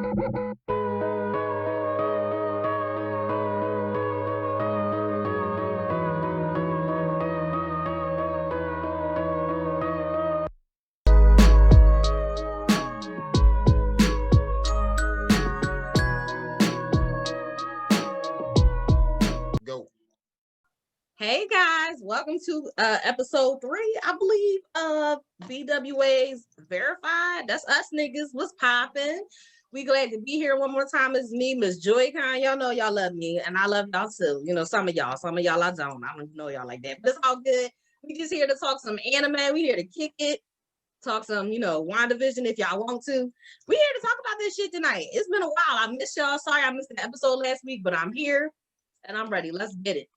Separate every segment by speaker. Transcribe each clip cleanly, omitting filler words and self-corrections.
Speaker 1: Hey guys, welcome to episode 3, I believe, of BWA's Verified. That's us niggas. What's poppin'? We glad to be here one more time. It's me, Miss Joy-Con. Y'all know y'all love me, and I love y'all too. You know, some of y'all I don't. I don't know y'all like that, but it's all good. We just here to talk some anime. We here to kick it, talk some, WandaVision if y'all want to. We here to talk about this shit tonight. It's been a while. I missed y'all. Sorry I missed the episode last week, but I'm here and I'm ready. Let's get it.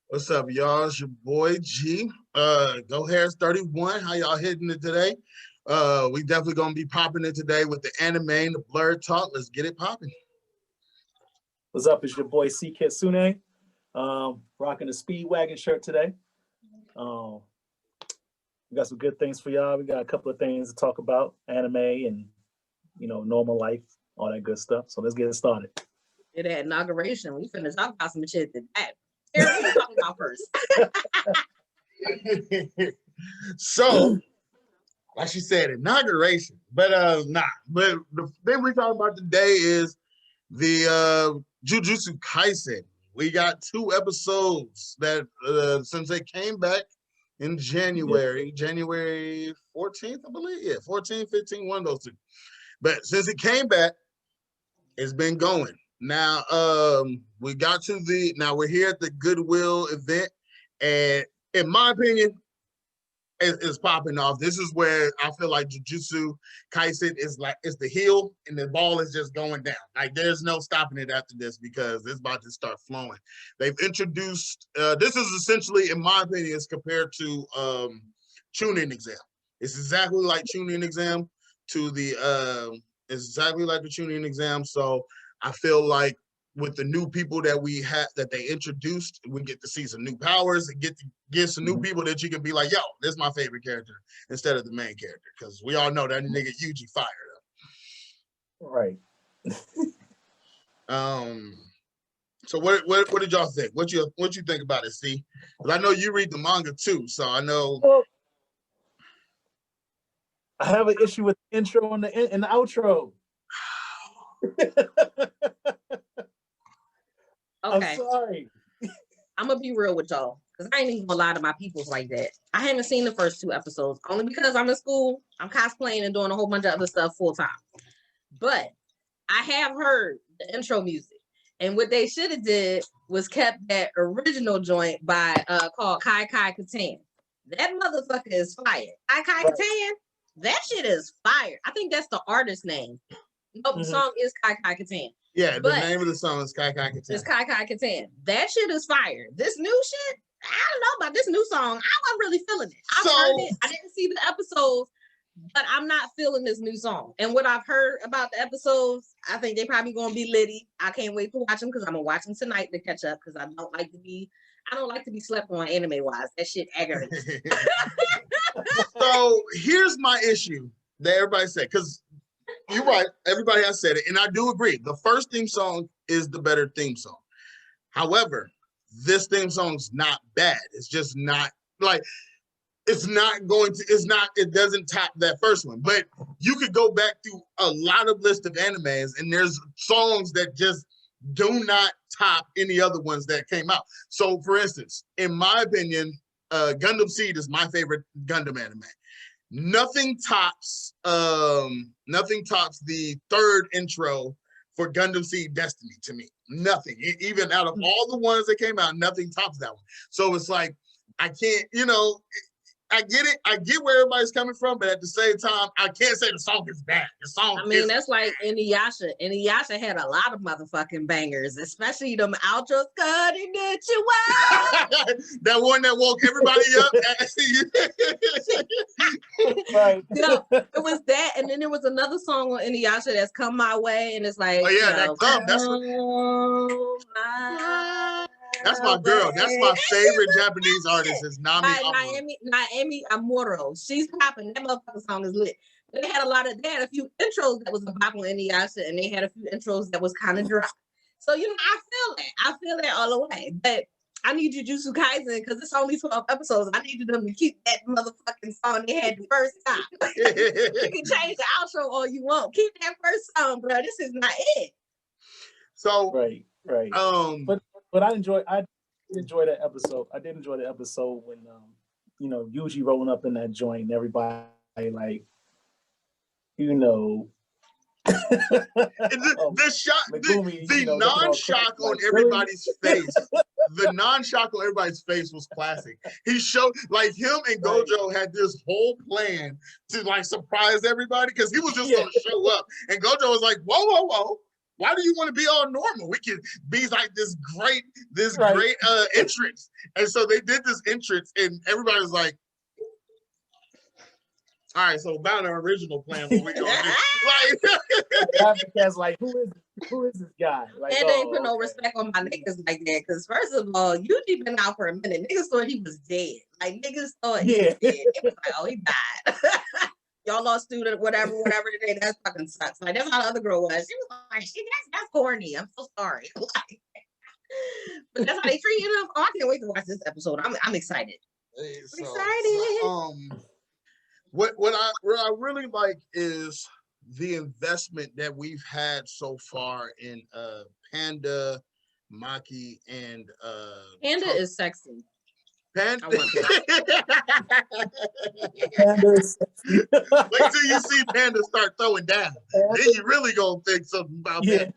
Speaker 2: What's up, y'all? It's your boy G. Go Harris 31. How y'all hitting it today? We definitely gonna be popping it today with the anime and the blurred talk. Let's get it popping.
Speaker 3: What's up? It's your boy C Kitsune. Rocking the Speedwagon shirt today. We got some good things for y'all. We got a couple of things to talk about, anime and normal life, all that good stuff. So let's get it started.
Speaker 1: At that inauguration, we finna talk about some shit that we're talking about first.
Speaker 2: So, like she said, inauguration, but But the thing we're talking about today is the Jujutsu Kaisen. We got 2 episodes that since they came back in January 14th, I believe. Yeah, 14, 15, one of those 2. But since it came back, it's been going. Now, we're here at the Goodwill event, and in my opinion, it's popping off. This is where I feel like Jujutsu Kaisen is it's the heel, and the ball is just going down. Like, there's no stopping it after this because it's about to start flowing. They've introduced, this is essentially, in my opinion, is compared to Chunin Exam. It's exactly like Chunin Exam it's exactly like the Chunin Exam. So I feel like with the new people that we had that they introduced, we get to see some new powers and get some new people that you can be like, yo, this is my favorite character instead of the main character, because we all know that nigga Yuji fired up.
Speaker 3: Right.
Speaker 2: So what did y'all think? What you think about it, C? Because I know you read the manga too, so I know.
Speaker 3: Well, I have an issue with the intro and the outro.
Speaker 1: Okay.
Speaker 3: I'm sorry.
Speaker 1: I'm gonna be real with y'all, because I ain't even gonna lie to my peoples like that. I haven't seen the first 2 episodes, only because I'm in school, I'm cosplaying and doing a whole bunch of other stuff full time. But I have heard the intro music, and what they should have did was kept that original joint by called Kai Katan. That motherfucker is fire. Kai Katan, that shit is fire. I think that's the artist name. Nope, the song is Kai Katan.
Speaker 2: Yeah, the name of the song is Kai Katan.
Speaker 1: It's Kai Katan. That shit is fire. This new shit, I don't know about this new song. I wasn't really feeling it. I heard it. I didn't see the episodes, but I'm not feeling this new song. And what I've heard about the episodes, I think they probably gonna be litty. I can't wait to watch them because I'm gonna watch them tonight to catch up, because I don't like to be slept on anime wise. That shit aggravates.
Speaker 2: So here's my issue that everybody said, because you're right, everybody has said it, and I do agree. The first theme song is the better theme song. However, this theme song's not bad. It's just not like it doesn't top that first one. But you could go back through a lot of list of animes, and there's songs that just do not top any other ones that came out. So for instance, in my opinion, Gundam Seed is my favorite Gundam anime. Nothing tops the 3rd intro for Gundam Seed Destiny to me. Nothing. Even out of all the ones that came out, nothing tops that one. So it's like, I can't, I get it. I get where everybody's coming from, but at the same time, I can't say the song is bad. The song
Speaker 1: that's like Inuyasha. Inuyasha had a lot of motherfucking bangers, especially them outros. Cutting it you out.
Speaker 2: That one that woke everybody up.
Speaker 3: Right.
Speaker 1: It was that, and then there was another song on Inuyasha that's Come My Way, and it's like,
Speaker 2: oh yeah, that Come. That's my girl. That's my favorite Japanese artist is Naomi
Speaker 1: Amuro. She's popping. That motherfucking song is lit. They had a few intros that was about on Inuyasha, and they had a few intros that was kind of dry. So I feel that all the way. But I need Jujutsu Kaisen because it's only 12 episodes. I needed them to keep that motherfucking song they had the first time. You can change the outro all you want. Keep that first song, bro. This is not it.
Speaker 2: So
Speaker 3: right. But I did enjoy that episode. I did enjoy the episode when Yuji rolling up in that joint and everybody like,
Speaker 2: the shock,
Speaker 3: Megumi,
Speaker 2: the non-shock on everybody's face. The non-shock on everybody's face was classic. He showed like him and Gojo had this whole plan to like surprise everybody because he was just gonna show up, and Gojo was like, "Whoa! Why do you want to be all normal? We can be like this great entrance." And so they did this entrance, and everybody was like, all right, so about our original plan, what we gonna do?
Speaker 3: Like, who is this guy? Like,
Speaker 1: and they put no respect on my niggas like that. Because first of all, Yuji been out for a minute. Niggas thought he was dead. Like niggas thought he was dead. It was like, oh, he died. Y'all lost student, whatever today. That fucking sucks. Like that's how the other girl was. She was like, that's corny. I'm so sorry. Like, but that's how they treated him. Oh, I can't wait to watch this episode. I'm excited. Excited.
Speaker 2: What I really like is the investment that we've had so far in Panda, Maki, and
Speaker 1: Panda is sexy.
Speaker 2: Panda.
Speaker 3: Panda is sexy.
Speaker 2: Wait till you see Panda start throwing down. Then you really gonna think something about that.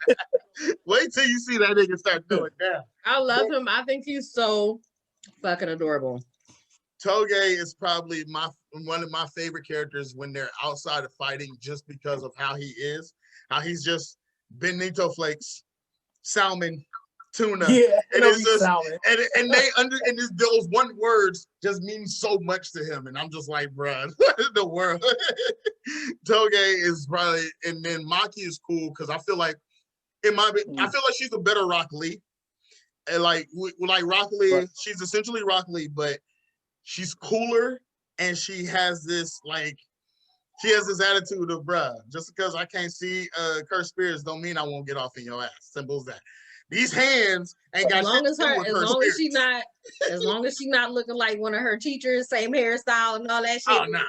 Speaker 2: Wait till you see that nigga start throwing down.
Speaker 1: I love him. I think he's so fucking adorable.
Speaker 2: Toge is probably one of my favorite characters when they're outside of fighting, just because of how he is. How he's just Benito flakes, salmon, tuna. Yeah, and it's just salmon. And those one words just mean so much to him. And I'm just like, bruh, what in the world? Toge is probably, and then Maki is cool because I feel like I feel like she's a better Rock Lee. And like Rock Lee, she's essentially Rock Lee, but she's cooler, and she has this attitude of, bruh, just because I can't see cursed spirits don't mean I won't get off in your ass. Simple as that. These hands ain't got shit to do with cursed spirits.
Speaker 1: As long as she not looking like one of her teachers, same hairstyle and all that shit.
Speaker 2: Oh, nah.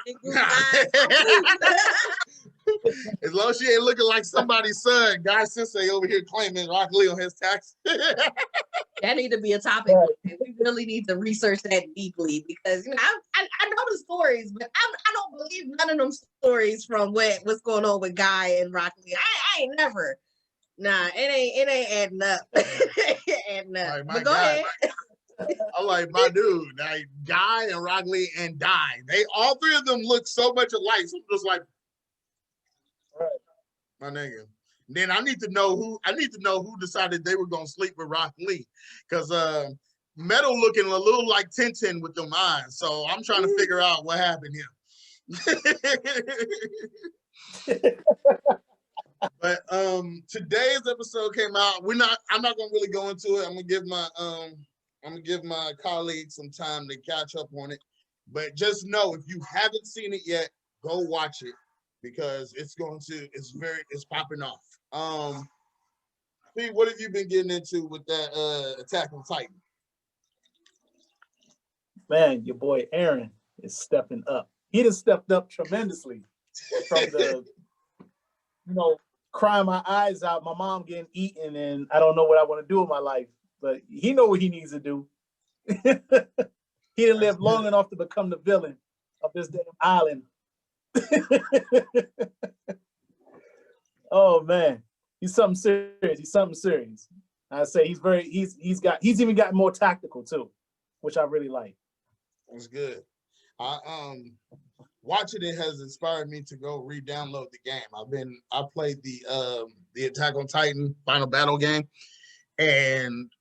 Speaker 2: As long as she ain't looking like somebody's son, Guy Sensei over here claiming Rock Lee on his tax.
Speaker 1: That need to be a topic. We really need to research that deeply because I know the stories, but I don't believe none of them stories from what's going on with Guy and Rock Lee. I ain't never. Nah, it ain't adding up.
Speaker 2: Like,
Speaker 1: but go ahead.
Speaker 2: I'm like, my dude, like Guy and Rock Lee and Die. All three of them look so much alike. So I'm just like, my nigga. Then I need to know who decided they were gonna sleep with Rock Lee, because Metal looking a little like Tintin with them eyes. So I'm trying to figure out what happened here. But today's episode came out. I'm not gonna really go into it. I'm gonna give my colleagues some time to catch up on it. But just know, if you haven't seen it yet, go watch it, because it's popping off. Pete, what have you been getting into with that Attack on Titan?
Speaker 3: Man, your boy Aaron is stepping up. He just stepped up tremendously from the, crying my eyes out, my mom getting eaten, and I don't know what I want to do with my life. But he know what he needs to do. He didn't live long enough to become the villain of this damn island. Oh man, he's something serious. I say he's even gotten more tactical too, which I really like.
Speaker 2: That's good. Watching it has inspired me to go re-download the game. I played the Attack on Titan Final Battle game, and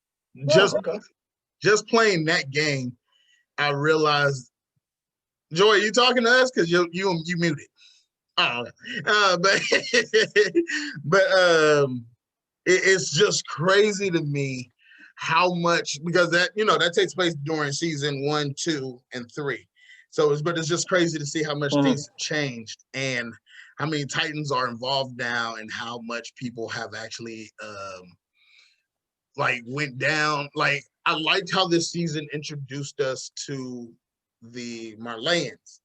Speaker 2: just playing that game, I realized. Joy, you talking to us? Because you muted. Oh, but it's just crazy to me how much, because that takes place during season 1, 2, and 3. So it's just crazy to see how much things have changed. And how many Titans are involved now and how much people have actually like went down. Like I liked how this season introduced us to the Marleyans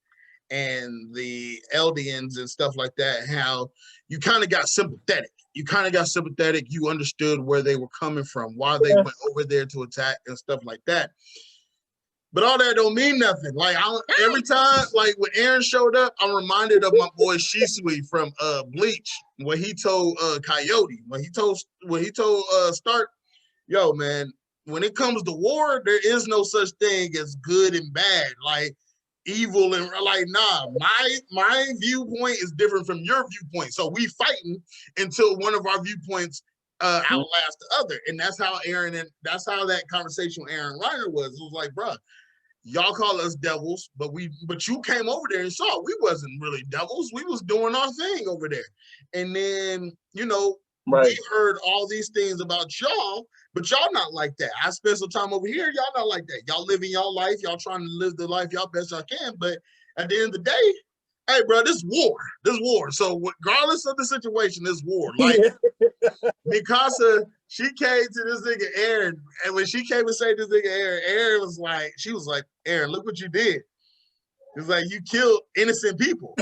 Speaker 2: and the Eldians and stuff like that, how you kind of got sympathetic. You understood where they were coming from, why they went over there to attack and stuff like that. But all that don't mean nothing. Like every time, like when Aaron showed up, I'm reminded of my boy Shisui from Bleach, when he told Coyote, when he told Stark, yo man, when it comes to war, there is no such thing as good and bad. Like evil and like nah, my viewpoint is different from your viewpoint. So we fighting until one of our viewpoints outlast the other. And that's how that's how that conversation with Aaron Reiner was. It was like, bro, y'all call us devils, but you came over there and saw we wasn't really devils. We was doing our thing over there. And then, you know, we heard all these things about y'all, but y'all not like that. I spent some time over here. Y'all not like that. Y'all living y'all life. Y'all trying to live the life y'all best y'all can. But at the end of the day, hey, bro, this war. So regardless of the situation, this war. Like Mikasa, she came to this nigga Aaron, and when she came and said this nigga Aaron was like, she was like, Aaron, look what you did. It's like you killed innocent people.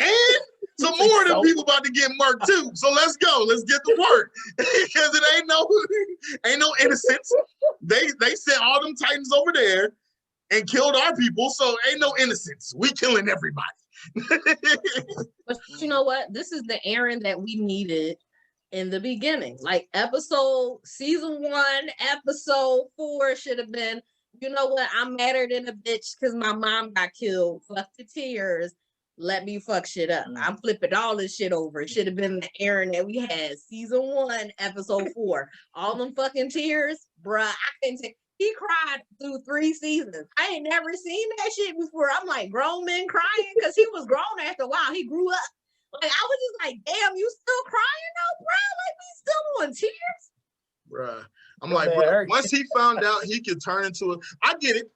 Speaker 2: and some more of them people about to get murked too. So let's go. Let's get to work. Because it ain't no innocence. They sent all them Titans over there and killed our people. So ain't no innocence. We killing everybody.
Speaker 1: But you know what? This is the Aaron that we needed in the beginning. Like season 1, episode 4 should have been, you know what? I'm madder than a bitch because my mom got killed. Fuck the tears. Let me fuck shit up. I'm flipping all this shit over. It should have been the Aaron that we had. Season 1, episode 4. All them fucking tears, bruh. I couldn't take. He cried through 3 seasons. I ain't never seen that shit before. I'm like, grown men crying because he was grown after a while. He grew up. Like I was just like, damn, you still crying though, bro? Like we still on tears,
Speaker 2: Bruh. I'm like, bro, once he found out he could turn into I get it.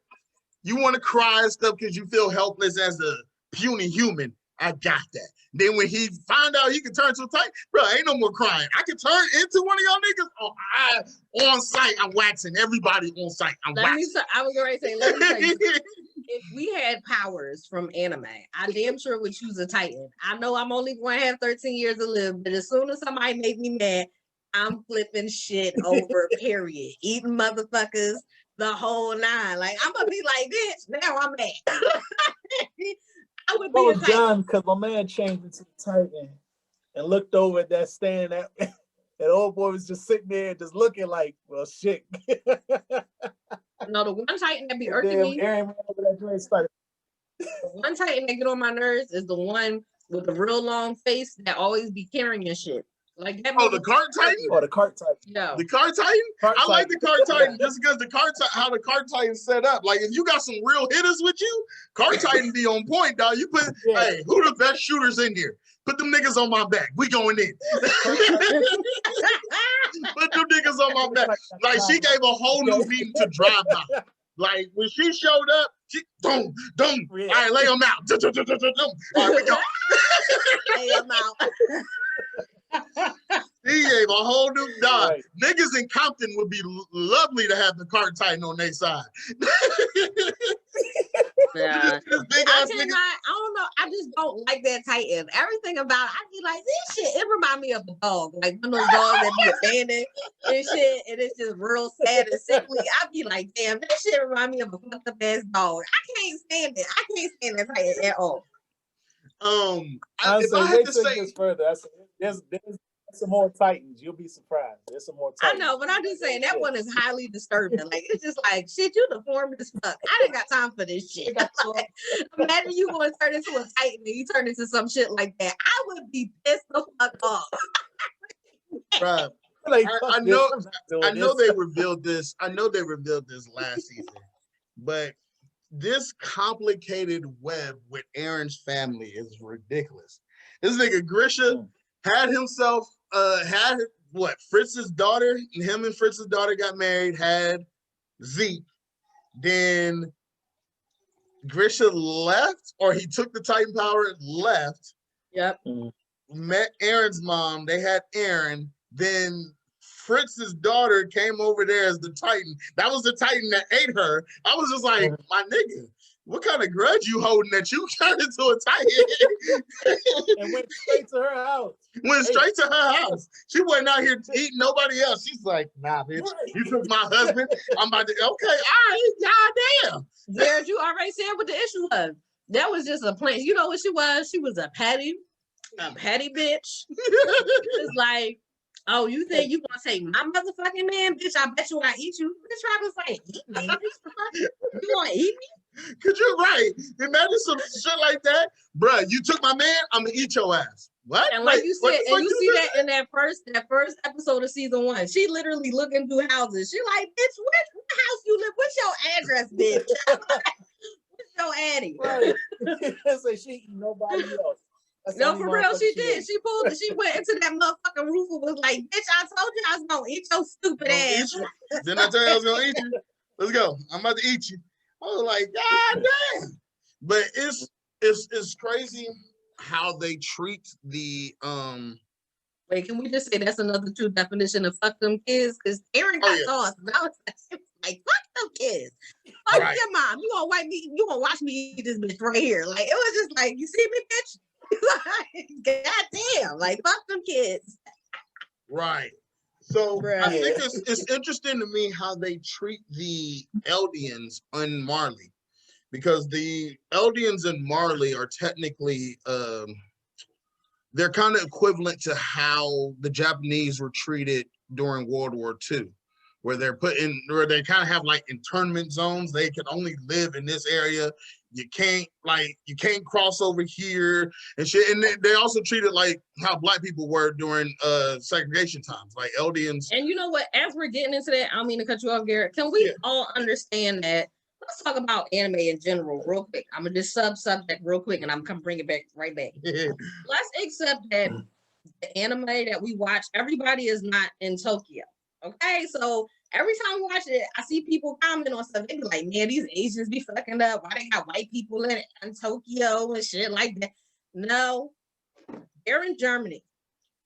Speaker 2: You want to cry and stuff because you feel helpless as a puny human. I got that. Then when he found out he could turn to a Titan, bro, ain't no more crying. I can turn into one of y'all niggas. On site, I'm waxing everybody on site. I
Speaker 1: was already saying, let me tell you, if we had powers from anime, I damn sure would choose a Titan. I know I'm only going to have 13 years to live, but as soon as somebody make me mad, I'm flipping shit over, period. Eating motherfuckers, the whole 9. Like, I'm going to be like, bitch, now I'm mad. I would be a Titan.
Speaker 3: Done because my man changed into the Titan and looked over at that stand at and old boy was just sitting there just looking like, well, shit.
Speaker 1: No, the one Titan that be irking me.
Speaker 3: Aaron over that joint started.
Speaker 1: The one Titan that get on my nerves is the one with the real long face that always be carrying your shit. Like that.
Speaker 2: Oh, the cart Titan?
Speaker 3: Oh, the cart Titan.
Speaker 1: Yeah.
Speaker 2: The cart Titan? I like the cart Titan just because how the cart Titan set up. Like if you got some real hitters with you, cart Titan be on point, dog. You put, hey, who the best shooters in here? Put them niggas on my back. We going in. Put them niggas on my back. Like she gave a whole new beat to drive by. Like when she showed up, she boom. All right, lay them out. All right, we go.
Speaker 1: Lay them out.
Speaker 2: He gave a whole new dog. Right. Niggas in Compton would be lovely to have the cart Titan on their side.
Speaker 1: Yeah. I don't know. I just don't like that Titan. Everything about it, I be like, this shit, it remind me of a dog. Like one of those dogs that be abandoned and shit, and it's just real sad and sickly. I be like, damn, that shit remind me of a fucked up ass dog. I can't stand it. I can't stand that Titan at all.
Speaker 3: If I had to say this further, there's some more Titans. You'll be surprised. There's some more Titans.
Speaker 1: I know, but I'm just saying that one is highly disturbing. Like it's just like shit. You deformed as fuck. I didn't got time for this shit. Like, imagine you going to turn into a Titan and you turn into some shit like that. I would be pissed the fuck off.
Speaker 2: Right. I know they revealed this. I know they revealed this last season, but this complicated web with Aaron's family is ridiculous. This nigga Grisha had himself Fritz's daughter, and him and Fritz's daughter got married, had Zeke. Then Grisha left, or he took the Titan power and left.
Speaker 1: Yep.
Speaker 2: Met Aaron's mom. They had Aaron. Then Fritz's daughter came over there as the Titan. That was the Titan that ate her. I was just like, my nigga, what kind of grudge you holding that you turned into a Titan?
Speaker 3: And went straight to her house.
Speaker 2: Went straight to her house. She wasn't out here eating nobody else. She's like, nah, bitch, you took my husband. I'm about to, okay, all right, goddamn.
Speaker 1: Jared, you already said what the issue was. That was just a plan. You know what she was? She was a petty bitch. It's like, oh, you think you gonna say my motherfucking man, bitch? I bet you I eat you. Bitch, I was like, eat me? You gonna eat me?
Speaker 2: Cause you're right. Imagine some shit like that, bruh. You took my man, I'm gonna eat your ass. What?
Speaker 1: And like you said, and you see that in that first episode of season 1. She literally looking through houses. She like, bitch, what house you live? What's your address, bitch? What's your addy?
Speaker 3: Right. So she eat nobody else. That's
Speaker 1: no, for real, she did. She pulled it. She went into that motherfucking roof and was like, bitch, I told you I was gonna eat your stupid ass.
Speaker 2: Didn't I tell you I was gonna eat you? Let's go. I'm about to eat you. I was like, God damn. But it's crazy how they treat the
Speaker 1: Wait, can we just say that's another true definition of fuck them kids? Because Aaron got tossed. And I was like, fuck them kids. Fuck your mom. You gonna wipe me, you gonna watch me eat this bitch right here. Like, it was just like, you see me, bitch? Like, God damn, like fuck them kids.
Speaker 2: Right. So I think it's interesting to me how they treat the Eldians in Marley, because the Eldians in Marley are technically they're kind of equivalent to how the Japanese were treated during World War II, where they kind of have like internment zones. They can only live in this area. You can't cross over here and shit. And they also treat it like how Black people were during segregation times, like Eldians.
Speaker 1: And you know what? As we're getting into that, I don't mean to cut you off, Garrett. Can we all understand that? Let's talk about anime in general real quick. I'm gonna just subject real quick, and I'm gonna bring it back right back. Let's accept that the anime that we watch, everybody is not in Tokyo. Okay, so every time we watch it, I see people comment on stuff. They be like, man, these Asians be fucking up. Why they got white people in Tokyo and shit like that? No, they're in Germany.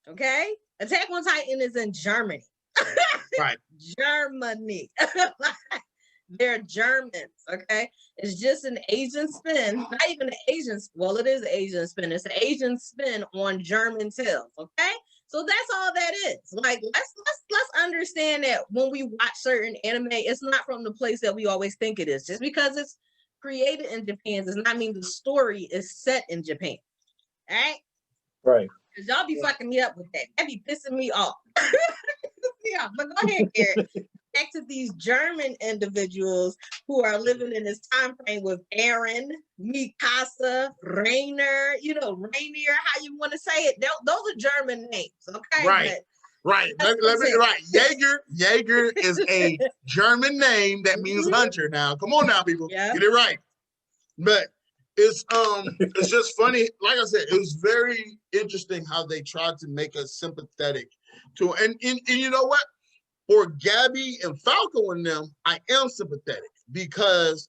Speaker 1: Okay? Attack on Titan is in Germany.
Speaker 2: Right.
Speaker 1: Germany. They're Germans, okay? It's just an Asian spin. Not even an Asian, well, it is an Asian spin. It's an Asian spin on German tales, okay? So that's all that is. Like, let's understand that when we watch certain anime, it's not from the place that we always think it is. Just because it's created in Japan does not mean the story is set in Japan. All right?
Speaker 3: Right.
Speaker 1: Because y'all be fucking me up with that. That be pissing me off. Yeah, but go ahead, Garrett. Back to these German individuals who are living in this time frame with Aaron, Mikasa, Rainer, Rainier, how you want to say it. Those are German names, okay?
Speaker 2: Right. Right. Let me right. Jaeger is a German name that means hunter. Now, come on now, people.
Speaker 1: Yeah.
Speaker 2: Get it right. But it's just funny. Like I said, it was very interesting how they tried to make us sympathetic to, and you know what? For Gabby and Falco and them, I am sympathetic because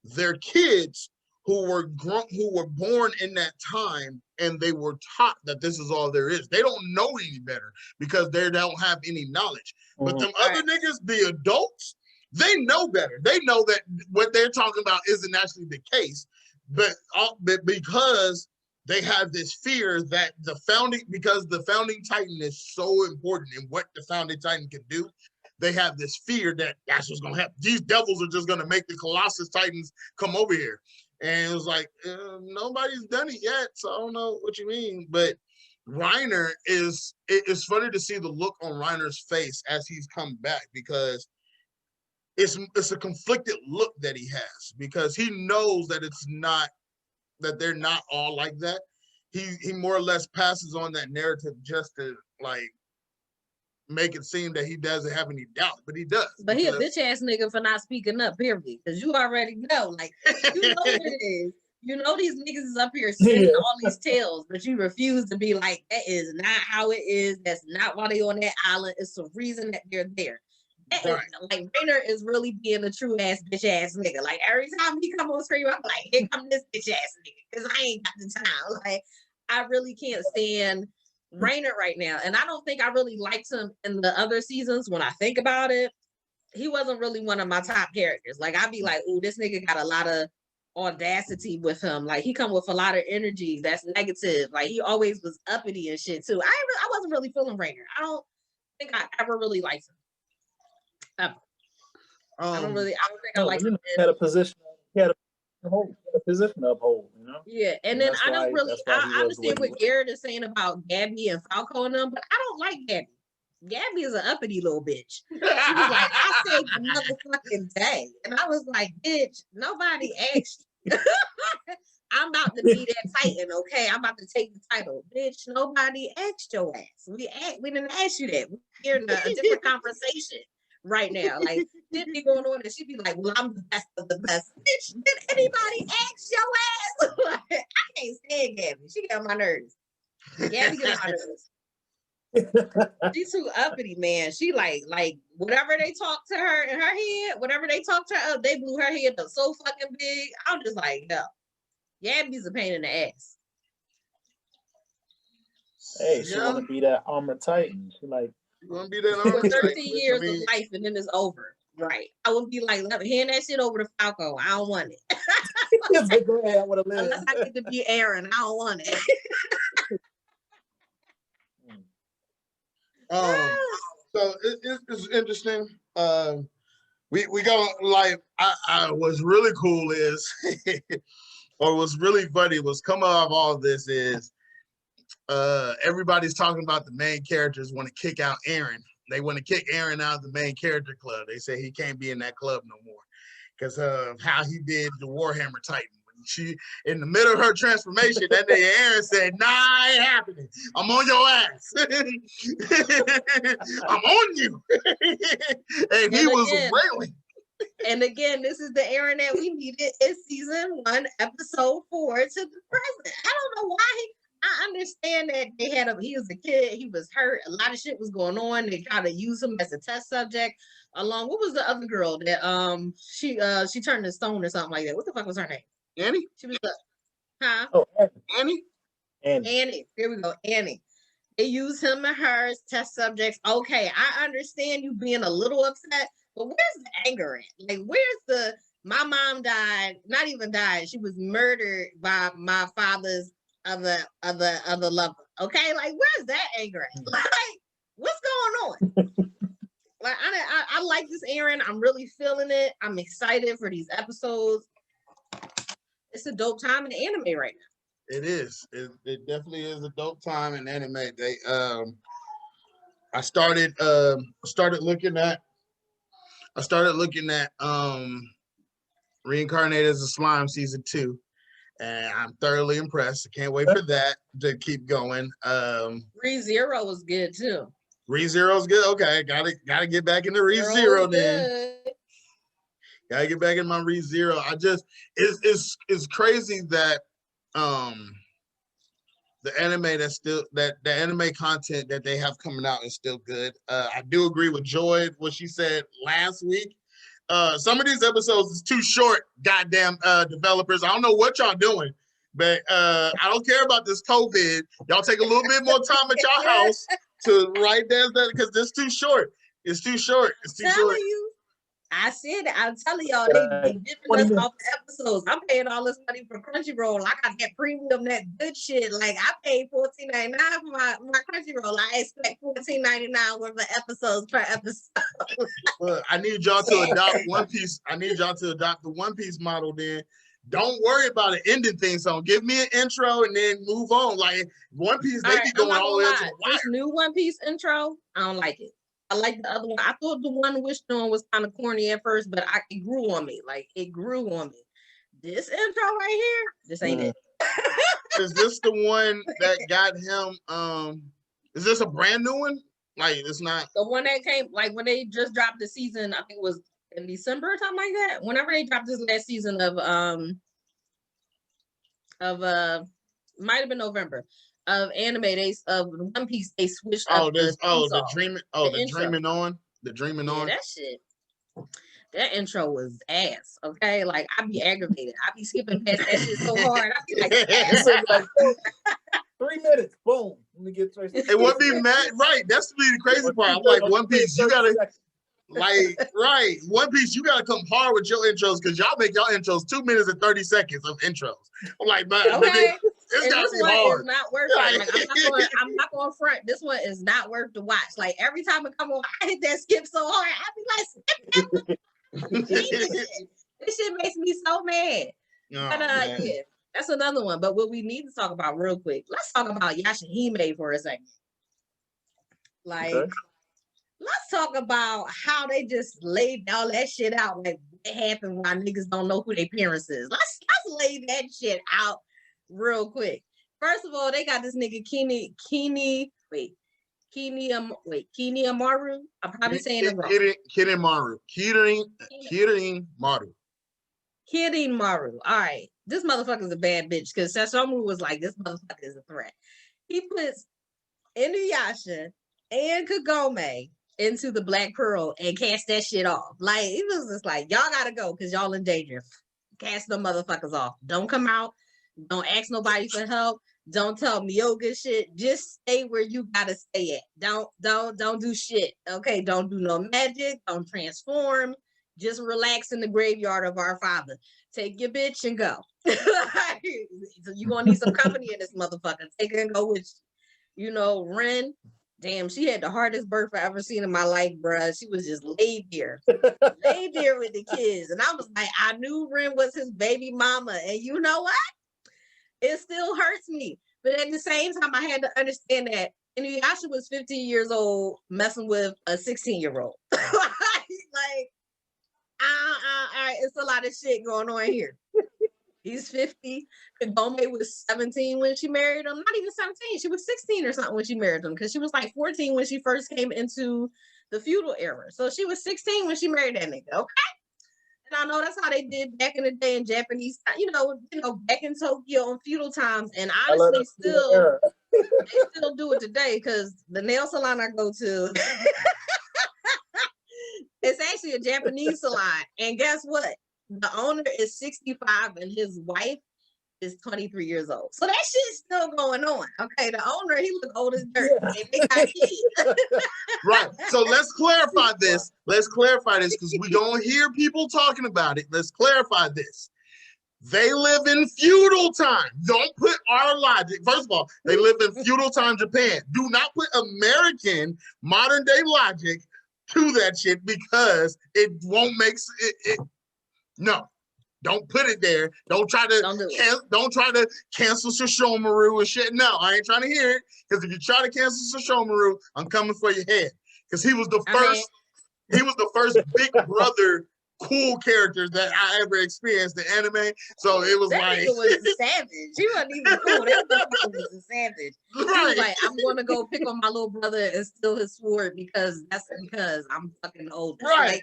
Speaker 2: they're kids who were born in that time, and they were taught that this is all there is. They don't know any better because they don't have any knowledge. But them other niggas, the adults, they know better. They know that what they're talking about isn't actually the case, but because they have this fear that because the founding Titan is so important in what the founding Titan can do, they have this fear that that's what's going to happen. These devils are just going to make the Colossus Titans come over here. And it was like, nobody's done it yet, so I don't know what you mean. But Reiner it's funny to see the look on Reiner's face as he's come back, because it's a conflicted look that he has, because he knows that that they're not all like that. He more or less passes on that narrative just to like make it seem that he doesn't have any doubt, but he does.
Speaker 1: But he a bitch ass nigga for not speaking up, period. Because you already know, like, you know what it is. You know these niggas is up here spinning all these tales, but you refuse to be like, that is not how it is. That's not why they on that island. It's the reason that they're there.
Speaker 2: Right.
Speaker 1: Like Rainer is really being a true ass bitch ass nigga. Like every time he come on screen, I'm like, here come this bitch ass nigga, because I ain't got the time. Like I really can't stand Rainer right now, and I don't think I really liked him in the other seasons. When I think about it, he wasn't really one of my top characters. Like I'd be like, ooh, this nigga got a lot of audacity with him. Like he come with a lot of energy that's negative. Like he always was uppity and shit too. I wasn't really feeling Rainer. I don't think I ever really liked him. Ever. I don't think I liked him.
Speaker 3: He had a position. He had a position to uphold, you know.
Speaker 1: Yeah, and then I don't really. I understand what Garrett is saying about Gabby and Falco and them, but I don't like Gabby. Gabby is an uppity little bitch. She was like, I saved the motherfucking day. And I was like, bitch, nobody asked you. I'm about to be that Titan, okay? I'm about to take the title. Bitch, nobody asked your ass. We didn't ask you that. We're in a different conversation right now. Like, shit be going on and she be like, well, I'm the best of the best. Bitch, did anybody ask your ass? I can't stand Gabby. She get on my nerves. Gabby get on my nerves. She's too uppity, man. She like whatever they talk to her in her head, whatever they talk to her up, they blew her head up so fucking big. I'm just like, no. Gabby's a pain in the ass.
Speaker 3: Hey, she want to be that armor titan. She like,
Speaker 2: you want to be that armor
Speaker 1: for
Speaker 2: titan?
Speaker 1: 13 years of life and then it's over. Right. I would be like, hand that shit over to Falco. I don't want it.
Speaker 3: like, go ahead, I want to live.
Speaker 1: Unless I get to be Aaron, I don't want it.
Speaker 2: So it's interesting. We go like I what's really cool is or what's really funny was coming off all of this is everybody's talking about the main characters want to kick out Aaron. They want to kick Aaron out of the main character club. They say he can't be in that club no more because of how he did the Warhammer Titan. She in the middle of her transformation, that day Aaron said, nah, ain't happening. I'm on your ass. I'm on you. and he was wailing.
Speaker 1: And again, this is the Aaron that we needed. It's season 1, episode 4 to the present. I don't know why I understand that he was a kid, he was hurt, a lot of shit was going on. They tried to use him as a test subject. What was the other girl that she turned to stone or something like that? What the fuck was her name?
Speaker 2: Annie?
Speaker 1: She was huh?
Speaker 3: Oh,
Speaker 2: Annie?
Speaker 1: Annie. Here we go. Annie. They use him and her as test subjects. Okay, I understand you being a little upset, but where's the anger at? Like, where's my mom died, not even died, she was murdered by my father's other lover. Okay, like where's that anger at? Like, what's going on? Like I like this Aaron. I'm really feeling it. I'm excited for these episodes. It's a dope time in anime right now.
Speaker 2: It is. It definitely is a dope time in anime. They I started looking at Reincarnated as a Slime season 2, and I'm thoroughly impressed. I can't wait for that to keep going.
Speaker 1: ReZero was good too.
Speaker 2: ReZero's good. Okay, gotta get back into ReZero then.
Speaker 1: Good.
Speaker 2: Gotta get back in my ReZero. I just it's crazy that the anime the anime content that they have coming out is still good. I do agree with Joy what she said last week. Some of these episodes is too short, goddamn developers. I don't know what y'all doing, but I don't care about this COVID. Y'all take a little bit more time at your house to write that because this too short. It's too short. It's too short.
Speaker 1: I said it. I'm telling y'all, they dipping us off the episodes. I'm paying all this money for Crunchyroll. I got that premium, that good shit. Like I paid $14.99 for my Crunchyroll. I expect $14.99 worth of episodes per episode.
Speaker 2: Well, I need y'all to adopt One Piece. I need y'all to adopt the One Piece model. Then don't worry about an ending thing song. Give me an intro and then move on. Like One Piece, they be going all the way to the wire.
Speaker 1: This new One Piece intro, I don't like it. I like the other one. I thought the one Wish doing was kind of corny at first, but it grew on me. Like it grew on me. This intro right here, this ain't it.
Speaker 2: Is this the one that got him? Is this a brand new one? Like it's not
Speaker 1: the one that came like when they just dropped the season. I think it was in December or something like that. Whenever they dropped this last season of might have been November. Of anime, of One Piece, they switched up.
Speaker 2: The dreaming on. The Dreaming
Speaker 1: Yeah,
Speaker 2: On.
Speaker 1: that shit. That intro was ass. Okay, like I be aggravated. I be skipping past that shit so hard. I be like,
Speaker 3: It's like 3 minutes, boom. Let me get straight.
Speaker 2: It would be mad, right? That's the crazy part. I'm like, One Piece, you gotta right. One Piece, you gotta come hard with your intros because y'all make y'all intros 2 minutes and 30 seconds of intros. I'm like, man,
Speaker 1: okay.
Speaker 2: it's
Speaker 1: And
Speaker 2: gotta
Speaker 1: this
Speaker 2: be
Speaker 1: one
Speaker 2: hard.
Speaker 1: is not worth it. Like I'm not going front. This one is not worth the watch. Like every time it come on, I hit that skip so hard. I be like, skip that. This shit makes me so mad.
Speaker 2: Oh,
Speaker 1: But yeah, that's another one. But what we need to talk about real quick, let's talk about Yashahime for a second. Like, let's talk about how they just laid all that shit out. Like, what happened why niggas don't know who their parents is. Let's lay that shit out real quick. First of all, they got this nigga Kini Amaru. I'm probably saying it wrong.
Speaker 2: Kirin Maru.
Speaker 1: Kidding Maru. All right. This motherfucker's a bad bitch because Sashomaru was like, this motherfucker is a threat. He puts Inuyasha and Kagome into the Black Pearl and cast that shit off. Like, it was just like, y'all gotta go because y'all in danger. Cast them motherfuckers off. Don't come out. Don't ask nobody for help. Don't tell me yoga shit. Just stay where you gotta stay at. Don't do shit. Okay, don't do no magic. Don't transform. Just relax in the graveyard of our father. Take your bitch and go. So you gonna need some company in this motherfucker. Take her and go with you. You know, Ren. Damn, she had the hardest birth I ever seen in my life, bruh. She was just laid there with the kids. And I was like, I knew Ren was his baby mama. And you know what? It still hurts me. But at the same time, I had to understand that Inuyasha was 15 years old messing with a 16-year-old. Like, it's a lot of shit going on here. He's 50. Kagome was 17 when she married him. Not even 17. She was 16 or something when she married him because she was like 14 when she first came into the feudal era. So she was 16 when she married that nigga. Okay. And I know that's how they did back in the day in Japanese, you know, back in Tokyo in feudal times. And honestly, they still do it today because the nail salon I go to, it's actually a Japanese salon. And guess what? The owner is 65 and his wife is 23 years old. So that shit's still going on. Okay, the owner, he look old as dirt. Yeah. And they got kids.
Speaker 2: Right. So let's clarify this. Let's clarify this because we don't hear people talking about it. Let's clarify this. They live in feudal time. Don't put our logic. First of all, they live in feudal time Japan. Do not put American modern day logic to that shit because it won't make it. No, don't put it there. Don't try to cancel Sashomaru and shit. No, I ain't trying to hear it. Because if you try to cancel Sashomaru, I'm coming for your head. Because he was the first. He was the first Big Brother cool character that I ever experienced in anime. So it was
Speaker 1: that
Speaker 2: like
Speaker 1: nigga was a savage. He wasn't even cool. That nigga was a savage. Right. He was like, I'm gonna go pick on my little brother and steal his sword because I'm fucking old.
Speaker 2: Right.
Speaker 1: Like,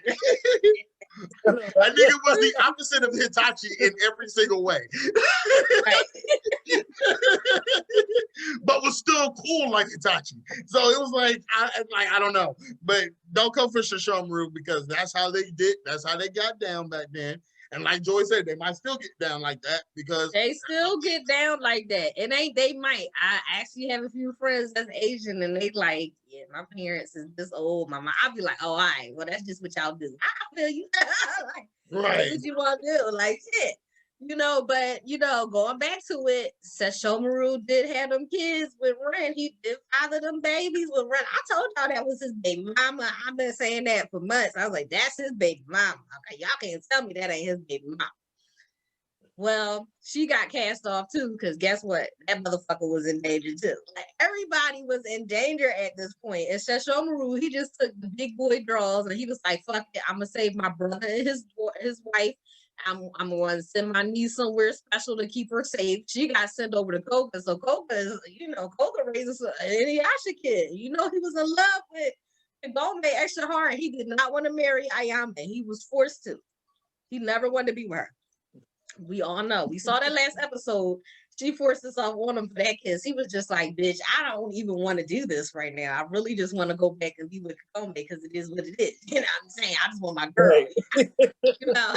Speaker 2: that nigga was the opposite of Hitachi in every single way. Right. But was still cool like Hitachi. So it was like I don't know. But don't come for Sashomaru because that's how they did. That's how they got down back then. And like Joy said, they might still get down like that because
Speaker 1: they still get down like that. And they might. I actually have a few friends that's Asian and they like, yeah, my parents is this old. I'll be like, oh, all right, well, that's just what y'all do. I feel you. Like, right. That's what you want to do. Like, shit. But going back to it, Sashomaru did have them kids with Ren. He did father them babies with Ren. I told y'all that was his baby mama. I've been saying that for months. I was like, that's his baby mama. Okay, y'all can't tell me that ain't his baby mama. Well, she got cast off too, because guess what? That motherfucker was in danger too. Like, everybody was in danger at this point. And Sashomaru, he just took the big boy draws and he was like, fuck it, I'm gonna save my brother and his wife. I'm going to send my niece somewhere special to keep her safe. She got sent over to Koga. So Koga is, Koga raises an Inuyasha kid. He was in love with Kagome extra hard. He did not want to marry Ayame. He was forced to. He never wanted to be with her. We all know. We saw that last episode. she forced herself on him for that kiss. He was just like, bitch, I don't even want to do this right now. I really just want to go back and be with Kagome because it is what it is. You know what I'm saying? I just want my girl.
Speaker 3: Right.
Speaker 1: You know,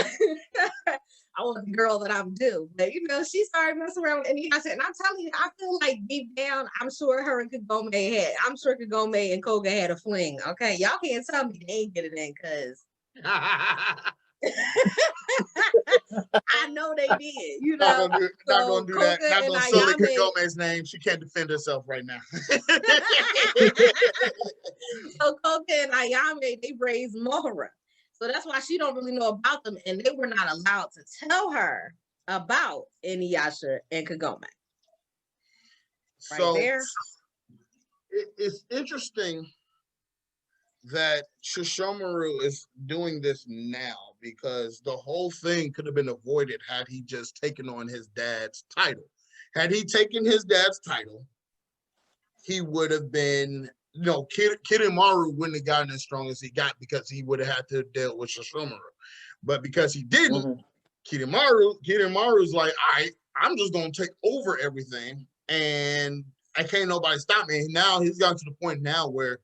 Speaker 1: I want the girl that I'm due. But, you know, she started messing around with Inuyasha. And I'm telling you, I feel like deep down, I'm sure her and Kagome and Koga had a fling. Okay, y'all can't tell me they ain't get it in because I know they did. You know,
Speaker 2: not gonna do that.
Speaker 1: Koga
Speaker 2: Not
Speaker 1: and
Speaker 2: gonna sully
Speaker 1: Ayame.
Speaker 2: Kagome's name. She can't defend herself right now.
Speaker 1: So Koga and Ayame, they raised Mohara. So that's why she don't really know about them, and they were not allowed to tell her about Inuyasha and Kagome. Right
Speaker 2: So
Speaker 1: there.
Speaker 2: it's interesting that Shishomaru is doing this now because the whole thing could have been avoided had he just taken on his dad's title. Had he taken his dad's title, he would have been, you know, Kidomaru wouldn't have gotten as strong as he got because he would have had to deal with Shishomaru. But because he didn't, Kidomaru's like, all right, I'm just going to take over everything and I can't nobody stop me. And now he's gotten to the point now where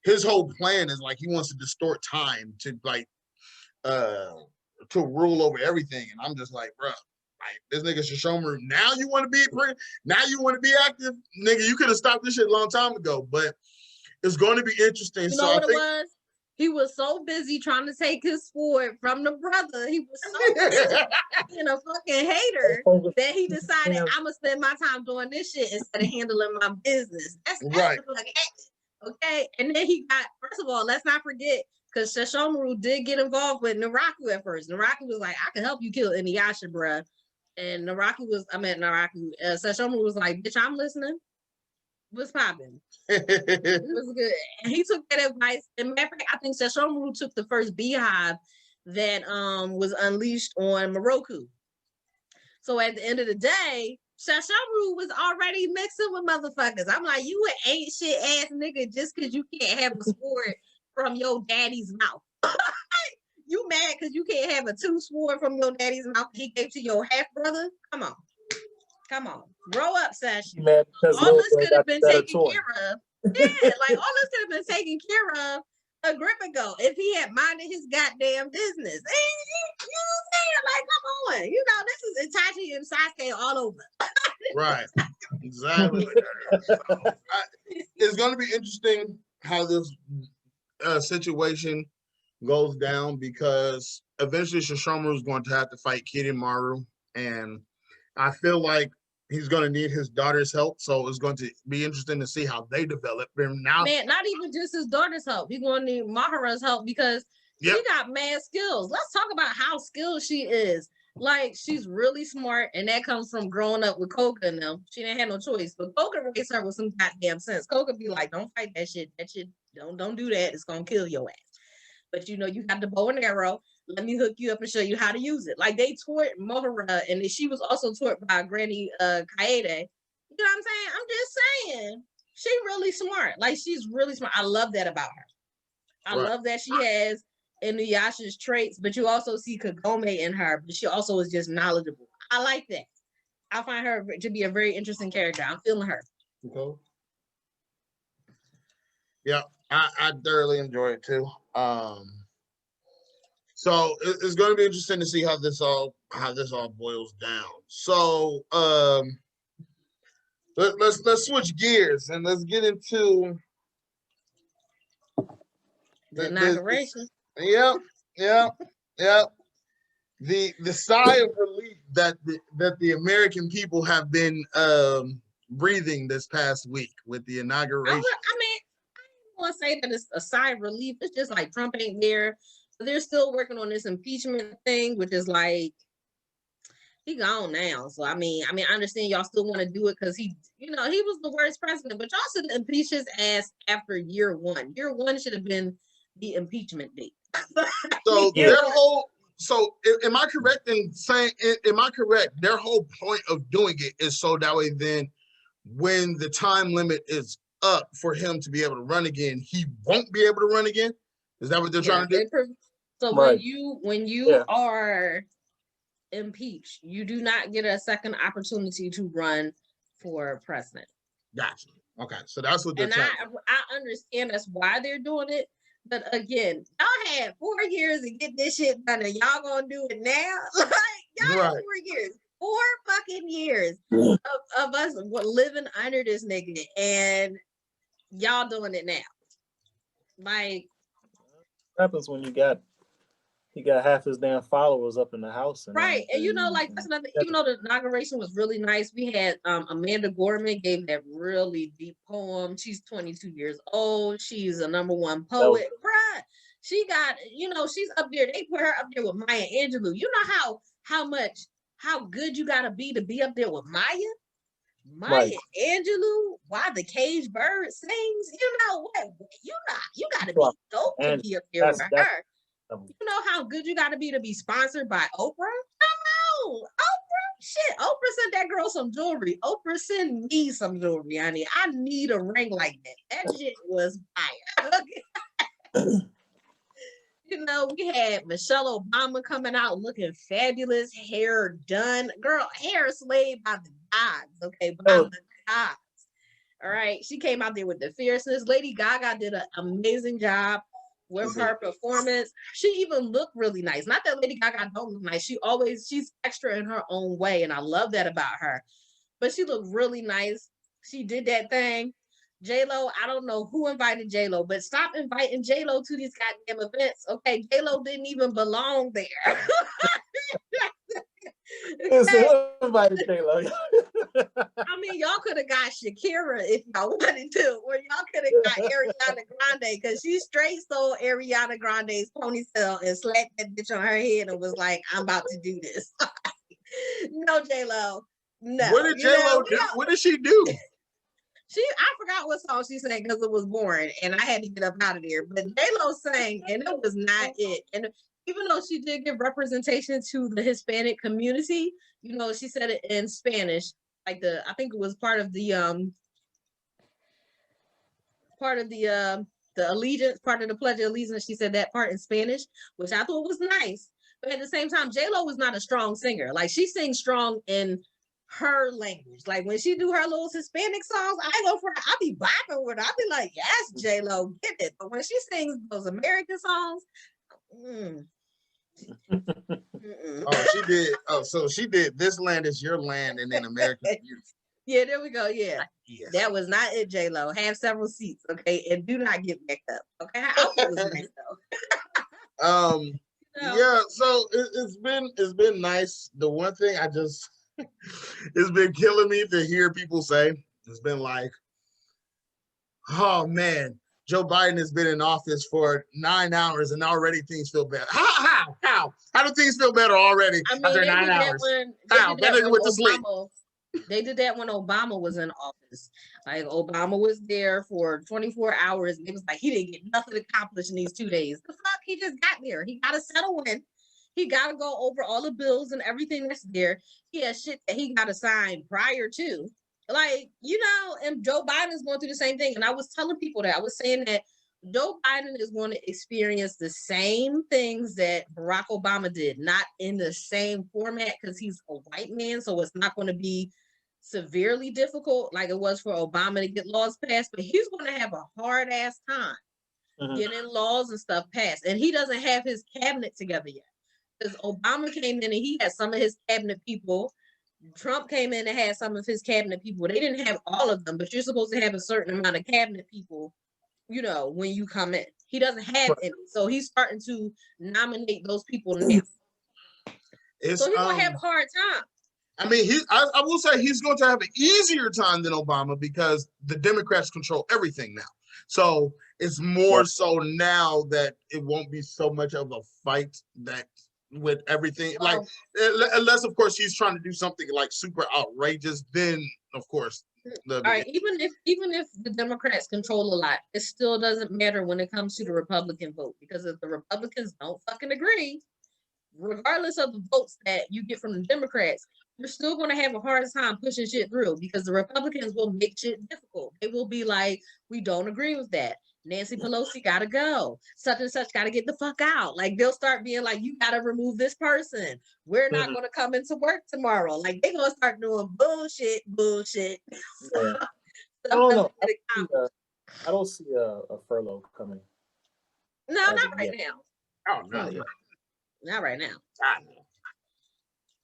Speaker 2: his whole plan is like he wants to distort time to like to rule over everything. And I'm just like, bro, like this nigga Shishomaru, now you want to be active, nigga. You could have stopped this shit a long time ago, but it's going to be interesting.
Speaker 1: You know what it was? He was so busy trying to take his sword from the brother. He was so busy being a fucking hater that he decided I'm gonna spend my time doing this shit instead of handling my business. That's
Speaker 2: right.
Speaker 1: Okay. And then he got, first of all, let's not forget, because Shishomaru did get involved with Naraku at first. Naraku was like, I can help you kill Inuyasha, bruh. And Shishomaru was like, bitch, I'm listening. What's popping? It was good. And he took that advice. And matter of fact, I think Shishomaru took the first beehive that was unleashed on Moroku. So at the end of the day, Shishomaru was already mixing with motherfuckers. I'm like, you an ain't shit ass nigga just because you can't have a sword from your daddy's mouth. You mad because you can't have a two sword from your daddy's mouth he gave to your half brother? Come on. Grow up, Sash. All this could have been taken care of. Yeah, like all this could have been taken care of a grip ago if he had minded his goddamn business. And you know what I'm saying? Like, come on. You know, this is Itachi and Sasuke all over.
Speaker 2: Right. Exactly. It's going to be interesting how this situation goes down because eventually Shishomaru is going to have to fight Kidomaru, and I feel like he's going to need his daughter's help, so it's going to be interesting to see how they develop. And now,
Speaker 1: man, not even just his daughter's help. He's going to need Mahara's help because she got mad skills. Let's talk about how skilled she is. Like, she's really smart, and that comes from growing up with Koga and them. She didn't have no choice, but Koga raised her with some goddamn sense. Koga be like, don't fight that shit. That shit, don't do that. It's going to kill your ass. But you know, you have the bow and arrow. Let me hook you up and show you how to use it. Like, they taught Mohara, and she was also taught by Granny Kaede. You know what I'm saying? I'm just saying, she really smart. Like, she's really smart. I love that about her. I love that she has Inuyasha's traits, but you also see Kagome in her, but she also is just knowledgeable. I like that. I find her to be a very interesting character. I'm feeling her.
Speaker 2: Okay. Yeah, I thoroughly enjoy it too. So it's going to be interesting to see how this all boils down. So let's switch gears and let's get into
Speaker 1: the inauguration.
Speaker 2: Yeah. The sigh of relief that the American people have been breathing this past week with the inauguration.
Speaker 1: I mean, I don't want to say that it's a sigh of relief. It's just like Trump ain't there. They're still working on this impeachment thing, which is like, he gone now. So I mean, I understand y'all still want to do it because he was the worst president, but y'all should impeach his ass after year one. Year one should have been the impeachment date.
Speaker 2: So am I correct in saying? Am I correct? Their whole point of doing it is so that way then, when the time limit is up for him to be able to run again, he won't be able to run again. Is that what they're trying to do?
Speaker 1: So when you are impeached, you do not get a second opportunity to run for president.
Speaker 2: Gotcha. Okay, so that's what they're
Speaker 1: And
Speaker 2: trying.
Speaker 1: I understand that's why they're doing it. But again, y'all had 4 years to get this shit done, and y'all gonna do it now? Like, y'all had 4 years, 4 fucking years of us living under this nigga, and y'all doing it now. Like,
Speaker 3: what happens when he got half his damn followers up in the house. And
Speaker 1: right. And you know, like, that's another, even though the inauguration was really nice, we had Amanda Gorman gave that really deep poem. She's 22 years old. She's a #1 poet. Bruh, she got, you know, she's up there. They put her up there with Maya Angelou. You know how good you gotta be up there with Maya? Maya Angelou, Why the Cage Bird Sings. You know what? You gotta be dope to be up there with her. You know how good you gotta be to be sponsored by Oprah? Come on, Oprah. Shit, Oprah sent that girl some jewelry. Oprah sent me some jewelry, honey. I need a ring like that. That shit was fire. You know, we had Michelle Obama coming out looking fabulous, hair done. Girl, hair slayed by the gods, okay? By the gods. All right. She came out there with the fierceness. Lady Gaga did an amazing job with her performance. She even looked really nice. Not that Lady Gaga don't look nice. She's extra in her own way, and I love that about her. But she looked really nice. She did that thing. J-Lo, I don't know who invited J-Lo, but stop inviting J-Lo to these goddamn events. Okay, J-Lo didn't even belong there.
Speaker 3: Invited J-Lo.
Speaker 1: I mean, y'all could have got Shakira if y'all wanted to, or y'all could have got Ariana Grande, because she straight stole Ariana Grande's ponytail and slapped that bitch on her head and was like, I'm about to do this. No, J-Lo. No.
Speaker 2: What did J-Lo do? What did she do?
Speaker 1: I forgot what song she sang because it was boring and I had to get up out of there. But J-Lo sang and it was not it. And even though she did give representation to the Hispanic community, you know, she said it in Spanish. Like I think it was part of the allegiance, part of the Pledge of Allegiance. She said that part in Spanish, which I thought was nice. But at the same time, J-Lo was not a strong singer. Like, she sings strong in her language. Like, when she do her little Hispanic songs, I go for her. I be bopping with her. I be like, yes, J-Lo, get it. But when she sings those American songs,
Speaker 2: Oh, she did. Oh, so she did This Land Is Your Land and then American Beauty.
Speaker 1: Yeah, there we go. Yeah. That was not it, J-Lo. Have several seats, okay? And do not get backed up, okay? Her outfit was nice, though.
Speaker 2: Yeah, so it's been nice. The one thing I just it's been killing me to hear people say, it's been like, oh man, Joe Biden has been in office for 9 hours and already things feel better. How do things feel better already after 9 hours? How? That nigga went to sleep.
Speaker 1: They did that when Obama was in office. Like, Obama was there for 24 hours. And it was like he didn't get nothing accomplished in these 2 days. The fuck? He just got there. He got to settle in. He got to go over all the bills and everything that's there. He has shit that he got to sign prior to. Like, you know, and Joe Biden is going through the same thing. And I was telling people that. I was saying that Joe Biden is going to experience the same things that Barack Obama did, not in the same format because he's a white man. So it's not going to be severely difficult like it was for Obama to get laws passed, but he's going to have a hard ass time getting laws and stuff passed. And he doesn't have his cabinet together yet. Because Obama came in and he had some of his cabinet people. Trump came in and had some of his cabinet people. They didn't have all of them, but you're supposed to have a certain amount of cabinet people, you know, when you come in. He doesn't have any. So he's starting to nominate those people now. So he's going to have a hard time.
Speaker 2: I mean, I will say he's going to have an easier time than Obama because the Democrats control everything now. So it's more so now that it won't be so much of a fight that with everything. Like, unless, of course, he's trying to do something like super outrageous, then, of course.
Speaker 1: All right, even if the Democrats control a lot, it still doesn't matter when it comes to the Republican vote, because if the Republicans don't fucking agree, regardless of the votes that you get from the Democrats, you're still going to have a hard time pushing shit through because the Republicans will make shit difficult. They will be like, we don't agree with that. Nancy Pelosi gotta go. Such and such gotta get the fuck out. Like they'll start being like, you gotta remove this person. We're not gonna come into work tomorrow. Like they're gonna start doing bullshit.
Speaker 3: Yeah. I don't know. I don't see a furlough coming.
Speaker 1: No, not right now.
Speaker 2: Oh no,
Speaker 1: not right now.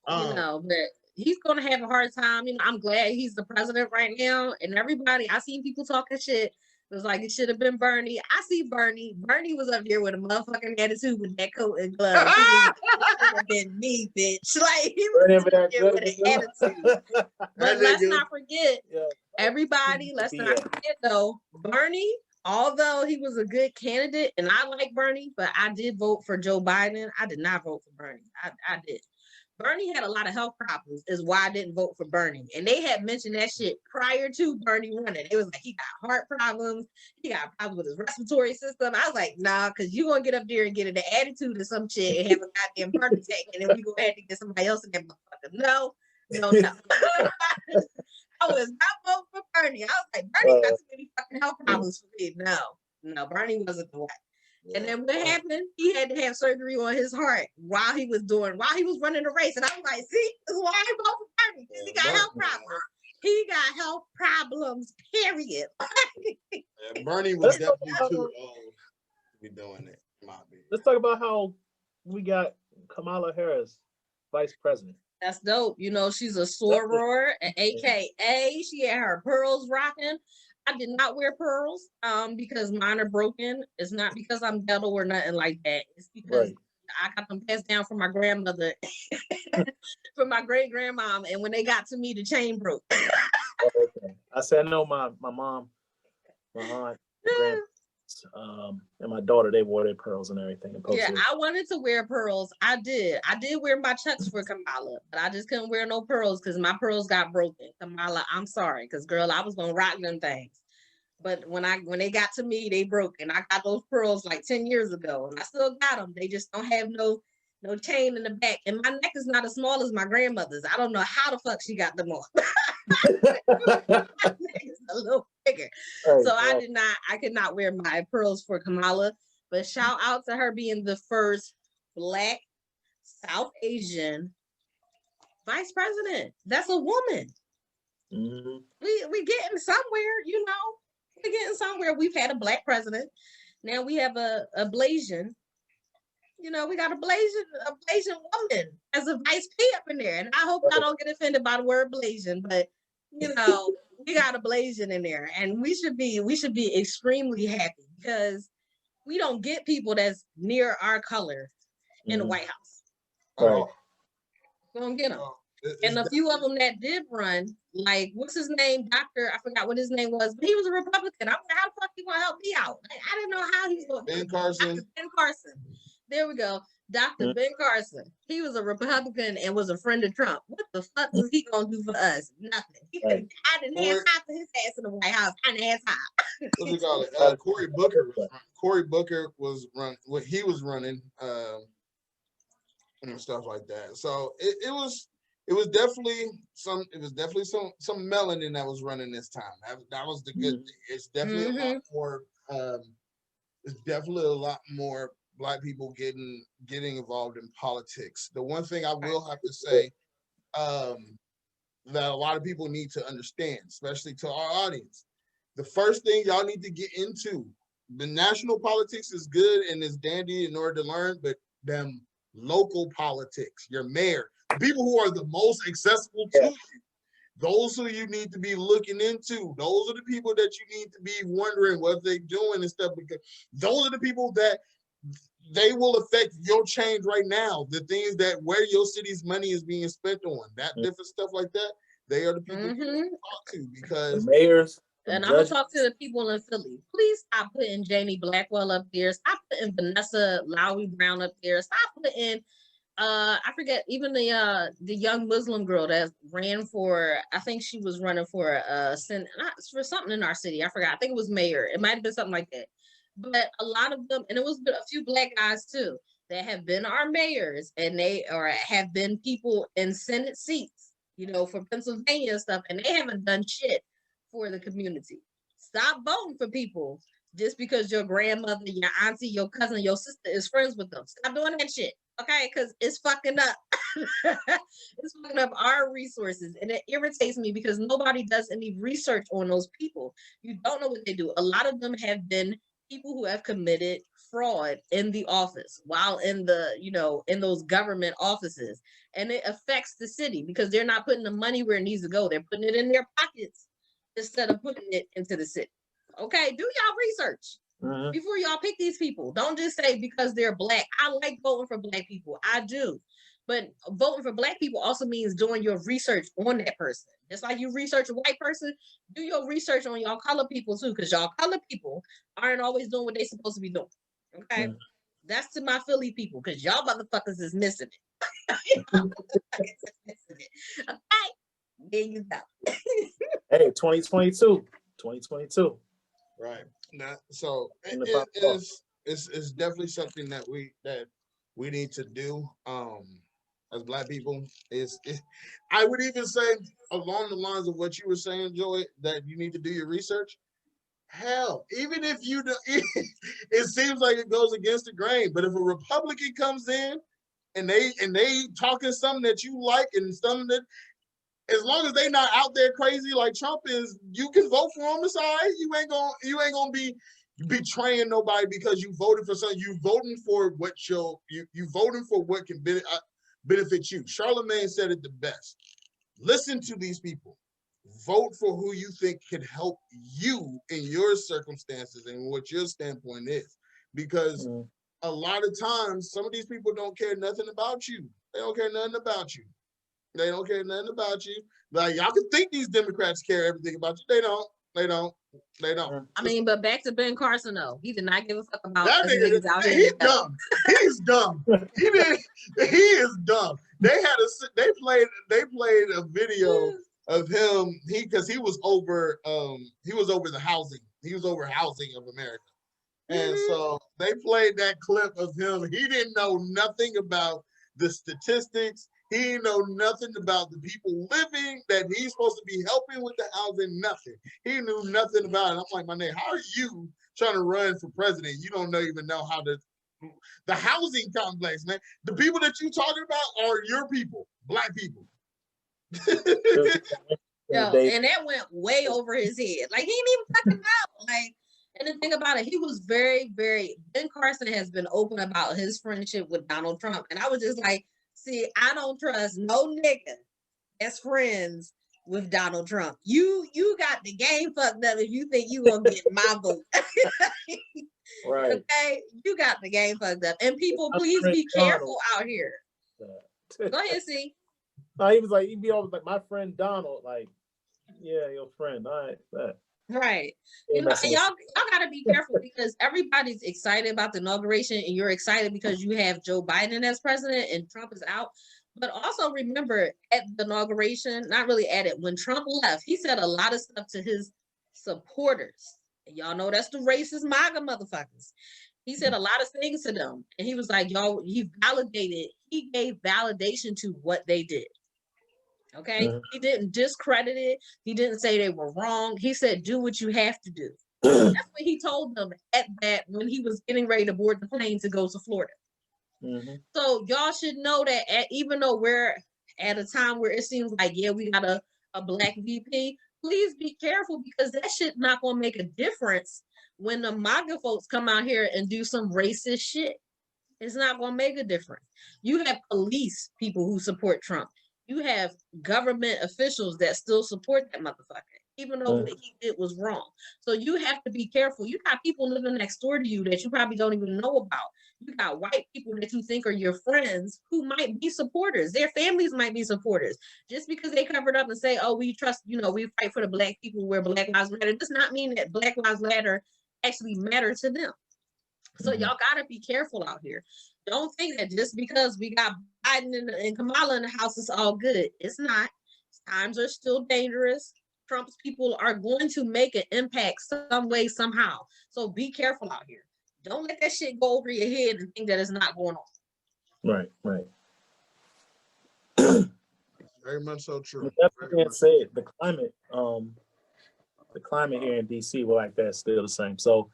Speaker 2: I
Speaker 1: know, but he's gonna have a hard time. I'm glad he's the president right now. And everybody, I seen people talking shit. It was like it should have been Bernie. I see Bernie. Bernie was up there with a motherfucking attitude with that coat and gloves. It should have been me, bitch. Like he was up there with an attitude. But let's not forget, everybody. Let's not forget though, Bernie. Although he was a good candidate, and I like Bernie, but I did vote for Joe Biden. I did not vote for Bernie. I did. Bernie had a lot of health problems, is why I didn't vote for Bernie. And they had mentioned that shit prior to Bernie running. It was like he got heart problems, he got problems with his respiratory system. I was like, nah, because you're gonna get up there and get an attitude or some shit and have a goddamn heart attack, and then we gonna have to get somebody else in that motherfucker. No. I was not voting for Bernie. I was like, Bernie got too many fucking health problems for me. No, Bernie wasn't the one. And then what happened? He had to have surgery on his heart while he was running the race. And I was like, see, this is why I vote for Bernie. Because he got health problems. He got health problems, period.
Speaker 2: Bernie was definitely too old to be doing it.
Speaker 3: Let's talk about how we got Kamala Harris vice president.
Speaker 1: That's dope. She's a soror, an AKA. She had her pearls rocking. I did not wear pearls because mine are broken. It's not because I'm ghetto or nothing like that. It's because I got them passed down from my grandmother, from my great grandmom, and when they got to me, the chain broke.
Speaker 3: I said, no, my mom, my aunt, and my daughter, they wore their pearls and everything.
Speaker 1: Yeah, I wanted to wear pearls. I did wear my Chucks for Kamala, but I just couldn't wear no pearls because my pearls got broken. Kamala, I'm sorry, because girl, I was gonna rock them things. But when they got to me, they broke, and I got those pearls like 10 years ago, and I still got them. They just don't have no chain in the back, and my neck is not as small as my grandmother's. I don't know how the fuck she got them on. It's a little bigger. So I could not wear my pearls for Kamala, but shout out to her being the first Black South Asian vice president. That's a woman.
Speaker 3: Mm-hmm.
Speaker 1: We getting somewhere, we're getting somewhere. We've had a Black president. Now we have a Blasian. We got a Blasian woman as a vice P up in there. And I hope I don't get offended by the word Blasian, but we got a Blasian in there, and we should be extremely happy because we don't get people that's near our color in the White House.
Speaker 3: Right.
Speaker 1: We don't get them. And a few of them that did run, like what's his name, Doctor? I forgot what his name was, but he was a Republican. I'm like, how the fuck you gonna help me out? Like, I didn't know how he's going.
Speaker 2: Ben Carson.
Speaker 1: Dr. Ben Carson. There we go. Dr. Ben Carson. He was a Republican and was a friend of Trump. What the fuck was he gonna do for us? Nothing. I didn't have time for his ass in the White House. I didn't have time.
Speaker 2: What do you call it? Cory Booker was running. He was running, and stuff like that. So it was definitely some melanin that was running this time. That was the good thing. It's definitely a lot more. It's definitely a lot more Black people getting involved in politics. The one thing I will have to say that a lot of people need to understand, especially to our audience, the first thing y'all need to get into, the national politics is good and is dandy in order to learn, but them local politics, your mayor, the people who are the most accessible to you, those who you need to be looking into, those are the people that you need to be wondering what they're doing and stuff, because those are the people that they will affect your change right now. The things that where your city's money is being spent on, that different stuff like that, they are the people you talk to, because
Speaker 3: the mayors.
Speaker 1: And I'm gonna talk to the people in Philly. Please stop putting Janie Blackwell up there. Stop putting Vanessa Lowry Brown up there. Stop putting I forget, even the young Muslim girl that ran for, I think she was running for for something in our city. I forgot. I think it was mayor. It might have been something like that. But a lot of them, and it was a few Black guys too, that have been our mayors, and they have been people in Senate seats, for Pennsylvania and stuff, and they haven't done shit for the community. Stop voting for people just because your grandmother, your auntie, your cousin, your sister is friends with them. Stop doing that shit, okay? Because it's fucking up. It's fucking up our resources, and it irritates me because nobody does any research on those people. You don't know what they do. A lot of them have been people who have committed fraud in the office while in the, in those government offices, and it affects the city because they're not putting the money where it needs to go. They're putting it in their pockets instead of putting it into the city. Okay, do y'all research before y'all pick these people. Don't just say because they're black. I like voting for black people. I do. But voting for black people also means doing your research on that person. Just like you research a white person, do your research on y'all color people too, because y'all color people aren't always doing what they're supposed to be doing. Okay? That's to my Philly people, because y'all motherfuckers is missing it. Okay? There you go.
Speaker 3: Hey, 2022. 2022.
Speaker 2: Right. Now, so it's definitely something that we need to do as Black people. I would even say along the lines of what you were saying, Joey, that you need to do your research. Hell, even if you do, it seems like it goes against the grain. But if a Republican comes in and they talking something that you like and something that, as long as they not out there crazy like Trump is, you can vote for him. It's all right. You ain't gonna be betraying nobody because you voted for something. You voting for what you voting for what can benefit you. Charlemagne said it the best. Listen to these people. Vote for who you think can help you in your circumstances and what your standpoint is. Because a lot of times, some of these people don't care nothing about you. They don't care nothing about you. They don't care nothing about you. Like, y'all can think these Democrats care everything about you. They don't. They don't. They don't.
Speaker 1: I mean, but back to Ben Carson, though. He did not give a fuck about
Speaker 2: That
Speaker 1: us
Speaker 2: nigga,
Speaker 1: niggas out here.
Speaker 2: he's dumb. He's dumb. He is dumb. They played a video of him, because he was over the housing. He was over housing of America. And so they played that clip of him. He didn't know nothing about the statistics. He didn't know nothing about the people living that he's supposed to be helping with the housing, nothing. He knew nothing about it. I'm like, my nigga, how are you trying to run for president? You don't even know how to, the housing complex, man. The people that you talking about are your people, Black people.
Speaker 1: Yo, and that went way over his head. Like, he didn't even fucking know. Like, and the thing about it, he was very, very, Ben Carson has been open about his friendship with Donald Trump. And I was just like, see, I don't trust no nigga that's friends with Donald Trump. You got the game fucked up if you think you gonna get my vote.
Speaker 3: Right.
Speaker 1: Okay? You got the game fucked up. And people, please be careful out here. Go ahead, see.
Speaker 3: No, he was like, he'd be always like, my friend Donald, like, yeah, your friend. All right, that.
Speaker 1: Right. You know, and y'all gotta be careful because everybody's excited about the inauguration, and you're excited because you have Joe Biden as president and Trump is out. But also remember, at the inauguration, not really at it, when Trump left, he said a lot of stuff to his supporters. And y'all know that's the racist MAGA motherfuckers. He said a lot of things to them. And he was like, y'all, he gave validation to what they did. Okay. He didn't discredit it. He didn't say they were wrong. He said, do what you have to do. That's what he told them at that when he was getting ready to board the plane to go to Florida. So y'all should know that even though we're at a time where it seems like, yeah, we got a Black VP, please be careful because that shit not gonna make a difference when the MAGA folks come out here and do some racist shit. It's not gonna make a difference. You have police people who support Trump. You have government officials that still support that motherfucker, even though what he did was wrong. So you have to be careful. You got people living next door to you that you probably don't even know about. You got white people that you think are your friends who might be supporters. Their families might be supporters. Just because they covered up and say, oh, we trust, we fight for the Black people where Black Lives Matter, does not mean that Black Lives Matter actually matter to them. So y'all got to be careful out here. Don't think that just because we got Biden and Kamala in the house, it's all good. It's not. Times are still dangerous. Trump's people are going to make an impact some way, somehow. So be careful out here. Don't let that shit go over your head and think that it's not going on.
Speaker 3: Right.
Speaker 2: Very much so true.
Speaker 3: That being said, the climate here in DC, well, like that's still the same. So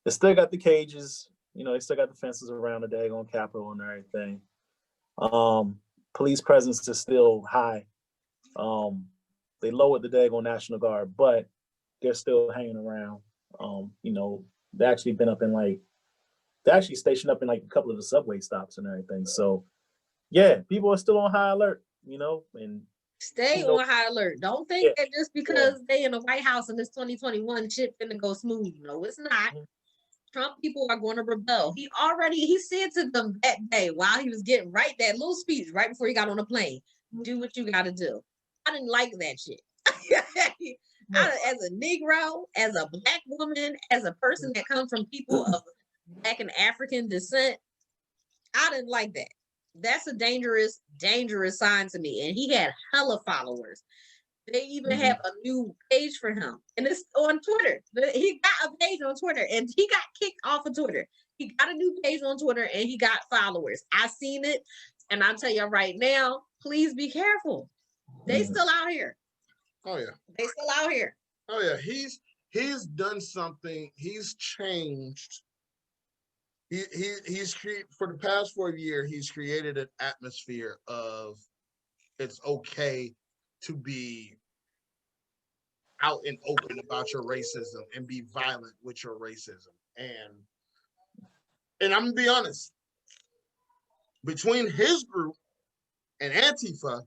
Speaker 3: They still got the cages. You know, they still got the fences around the daggone Capitol and everything. Police presence is still high. They lowered the daggone National Guard, but they're still hanging around. You know, they actually been up in like, they actually stationed up in like a couple of the subway stops and everything. So yeah, people are still on high alert, you know, and
Speaker 1: stay
Speaker 3: you know,
Speaker 1: on high alert. Don't think
Speaker 3: yeah,
Speaker 1: that just because they in the White House and it's 2021 shit finna go smooth. No, it's not. Trump people are going to rebel. He said to them that day while he was getting that little speech right before he got on the plane, do what you got to do. I didn't like that shit. As a Negro, as a Black woman, as a person that comes from people of Black and African descent, I didn't like that. That's a dangerous, dangerous sign to me. And he had hella followers. They even have a new page for him, and it's on Twitter. He got a page on Twitter, and he got kicked off of Twitter. He got a new page on Twitter, and he got followers. I seen it, and I'll tell you right now, please be careful. They still out here.
Speaker 2: Oh yeah,
Speaker 1: they still out here.
Speaker 2: Oh yeah, he's done something. He's changed. He's for the past 4 years. He's created an atmosphere of it's okay to be out and open about your racism and be violent with your racism. And I'm gonna be honest, between his group and Antifa,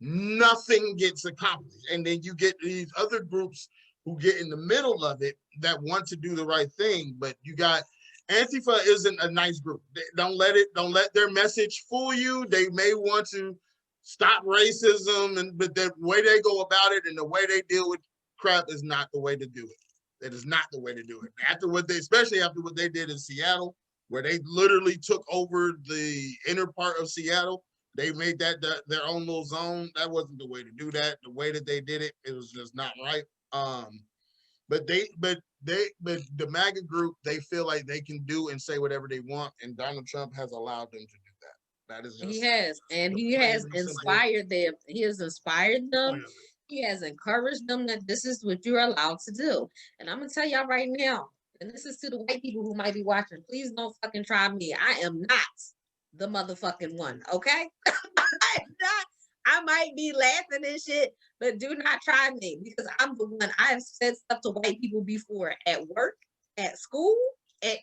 Speaker 2: nothing gets accomplished. And then you get these other groups who get in the middle of it that want to do the right thing, but you got Antifa isn't a nice group. Don't let their message fool you. They may want to stop racism, but the way they go about it and the way they deal with crap is not the way to do it. It is not the way to do it. Especially after what they did in Seattle, where they literally took over the inner part of Seattle. They made that their own little zone. That wasn't the way to do that. The way that they did it, it was just not right. But the MAGA group, they feel like they can do and say whatever they want, and Donald Trump has allowed them to do that. That is just,
Speaker 1: he has inspired them. He has inspired them. He has encouraged them that this is what you're allowed to do. And I'm gonna tell y'all right now, and this is to the white people who might be watching, please don't fucking try me. I am not the motherfucking one, okay? I'm not. I might be laughing and shit, but do not try me because I'm the one. I have said stuff to white people before at work, at school, at